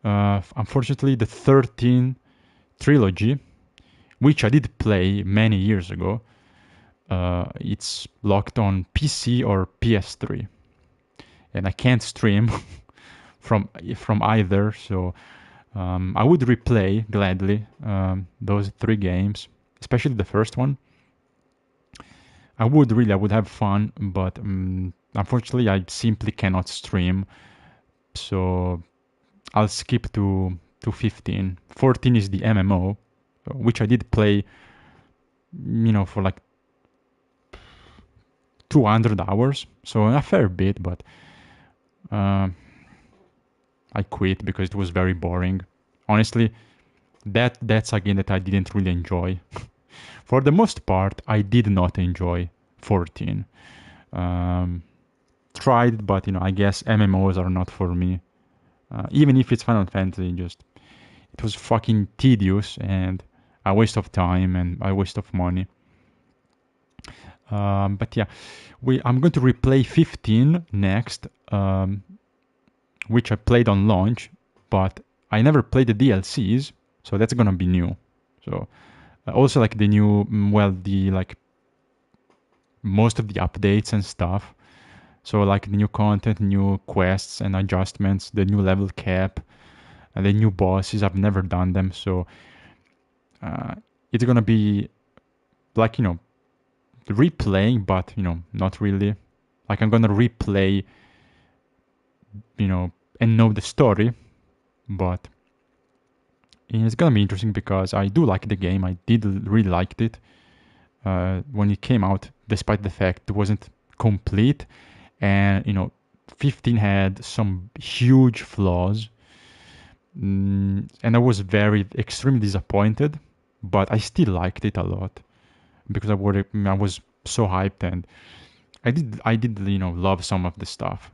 Unfortunately, the 13 trilogy, which I did play many years ago. It's locked on PC or PS3, and I can't stream from either. So I would replay gladly those 3 games, especially the first one. I would have fun, but unfortunately I simply cannot stream. So I'll skip to 15. 14 is the MMO, which I did play, for like 200 hours, so a fair bit, but I quit because it was very boring. Honestly, that's a game that I didn't really enjoy. For the most part, I did not enjoy 14. Tried, but I guess MMOs are not for me. Even if it's Final Fantasy, it was fucking tedious and a waste of time and a waste of money. But yeah, I'm going to replay 15 next, which I played on launch, but I never played the DLCs, so that's gonna be new. So also like the new, most of the updates and stuff. So like the new content, new quests and adjustments, the new level cap, and the new bosses. I've never done them, so it's gonna be like replaying, but not really. Like I'm gonna replay, and know the story, but it's gonna be interesting because I do like the game. I did really liked it when it came out, despite the fact it wasn't complete, and 15 had some huge flaws, and I was extremely disappointed, but I still liked it a lot because I was so hyped, and I did love some of the stuff.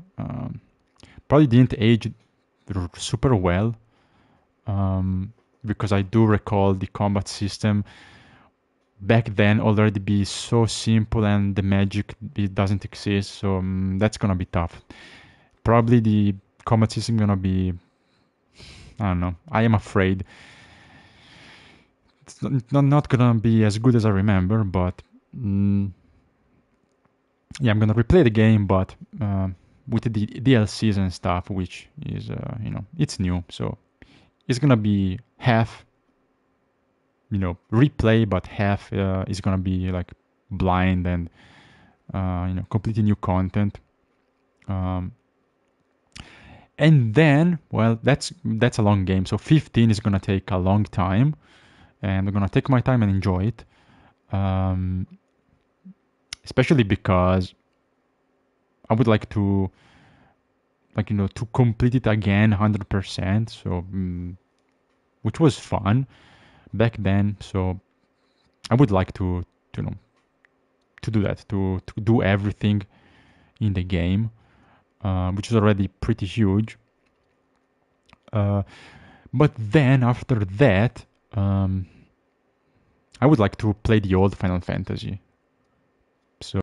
Probably didn't age super well, because I do recall the combat system back then already be so simple, and the magic, it doesn't exist, so that's gonna be tough. Probably the combat system gonna be, I don't know, I am afraid it's not gonna be as good as I remember, but yeah, I'm gonna replay the game, but with the DLCs and stuff, which is it's new, so it's gonna be half replay, but half is gonna be like blind and completely new content. And then, well, that's a long game, so 15 is gonna take a long time, and I'm gonna take my time and enjoy it, especially because I would like to to complete it again 100%, so which was fun back then, so I would like to do that, to do everything in the game, which is already pretty huge. But then after that, I would like to play the old Final Fantasy. So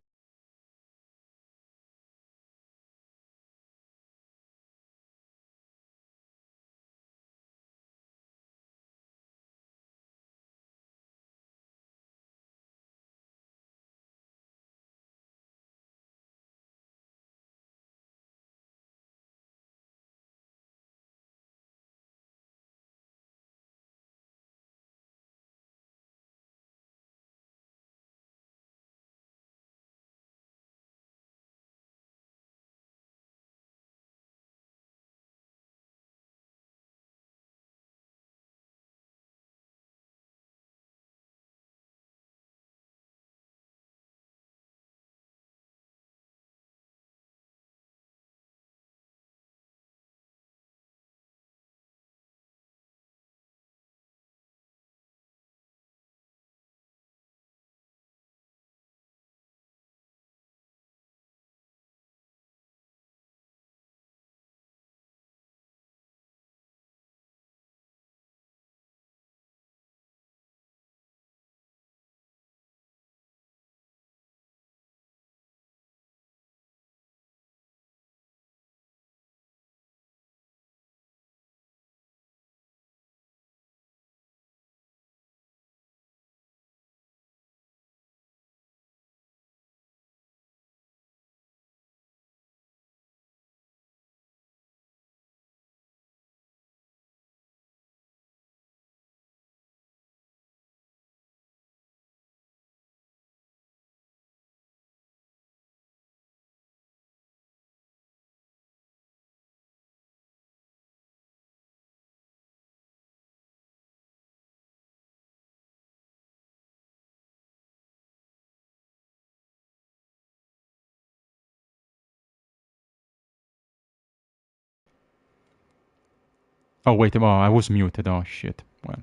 Oh wait, oh, I was muted. Oh shit. Well,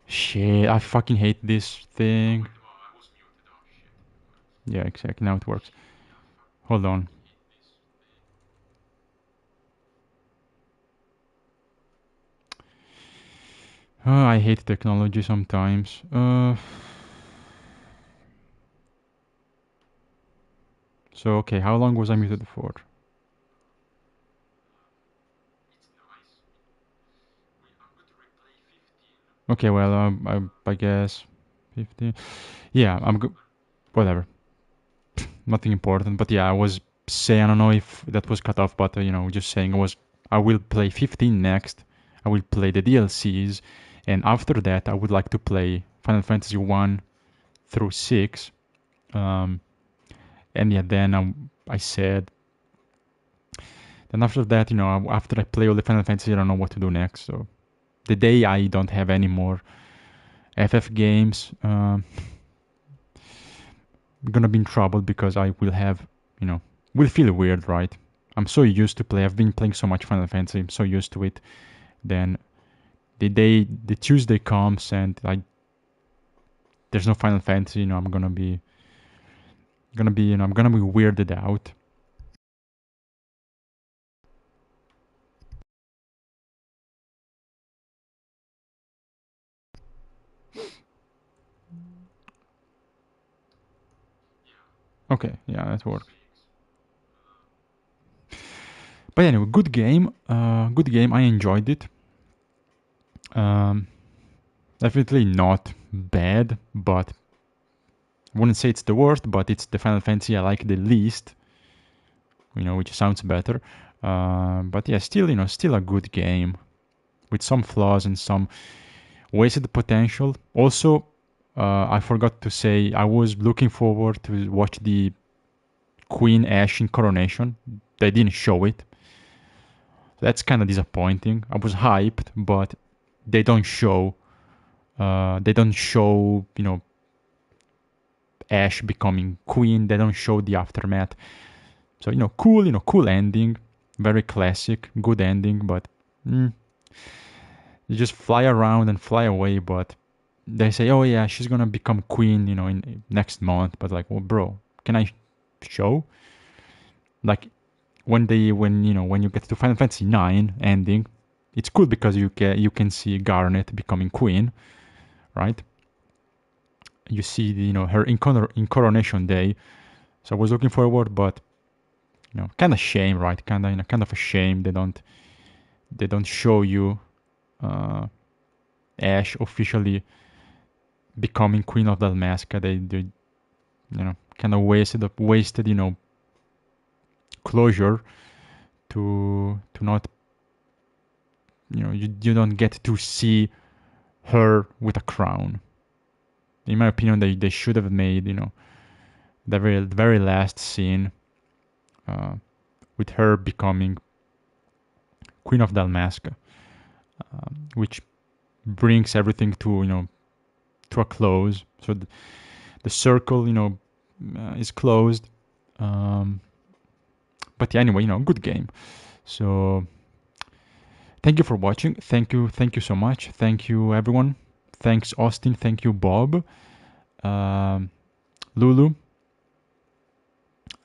shit, I fucking hate this thing. Yeah, exactly. Now it works. Hold on. I hate technology sometimes. So okay, how long was I muted for? Okay, well, I guess 15. Yeah, I'm good. Whatever. Nothing important. But yeah, I was saying, I don't know if that was cut off, but you know, just saying I will play 15 next. I will play the DLCs, and after that, I would like to play Final Fantasy 1 through 6. And yeah, then I said, then after that, you know, after I play all the Final Fantasy, I don't know what to do next. So the day I don't have any more FF games, I'm gonna be in trouble because I will have, you know, will feel weird, right? I'm so used to play. I've been playing so much Final Fantasy. I'm so used to it. Then the Tuesday comes and there's no Final Fantasy. You know, I'm gonna be, you know, I'm gonna be weirded out. Okay, yeah, that works. But anyway, good game. Good game. I enjoyed it. Definitely not bad, but I wouldn't say it's the worst, but it's the Final Fantasy I like the least. You know, which sounds better. But yeah, still, you know, still a good game with some flaws and some wasted potential. Also, I forgot to say I was looking forward to watch the Queen Ashe in Coronation. They didn't show it. That's kind of disappointing. I was hyped, but they don't show. They don't show, you know, Ashe becoming queen. They don't show the aftermath. So, you know, cool ending. Very classic, good ending, but you just fly around and fly away. But they say, oh yeah, she's gonna become queen, you know, in next month. But like, well, bro, can I show? Like, when you get to Final Fantasy IX ending, it's cool because you can see Garnet becoming queen, right? You see, you know, her in Coronation Day. So I was looking forward, but you know, kind of shame, right? Kind of a shame they don't show you Ashe officially becoming Queen of Dalmasca. They you know, kind of wasted, you know, closure to not, you know, you don't get to see her with a crown. In my opinion, they should have made, you know, the very last scene with her becoming Queen of Dalmasca, which brings everything to, you know, to a close. So the circle, you know, is closed. But yeah, anyway, you know, good game. So thank you for watching. Thank you so much. Thank you, everyone. Thanks, Austin. Thank you, Bob. Lulu.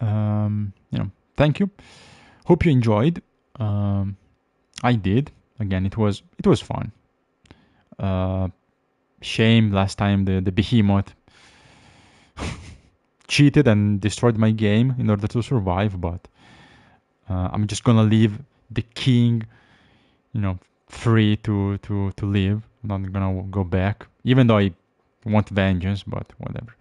You know, thank you. Hope you enjoyed. I did. Again, it was fun. Shame last time the behemoth cheated and destroyed my game in order to survive, but I'm just gonna leave the king, you know, free to live. I'm not gonna go back, even though I want vengeance, but whatever.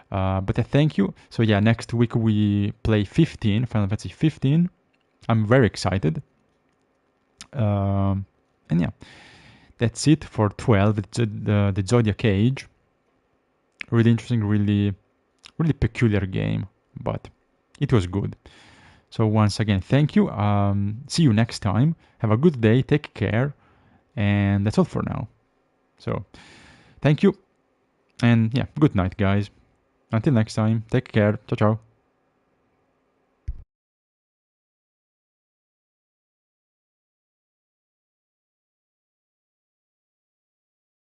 But thank you. So yeah, next week we play 15, Final Fantasy 15. I'm very excited. And yeah, that's it for 12, the Zodiac Age. Really interesting, really peculiar game, but it was good. So once again, thank you. See you next time. Have a good day. Take care. And that's all for now. So thank you. And yeah, good night, guys. Until next time, take care. Ciao, ciao.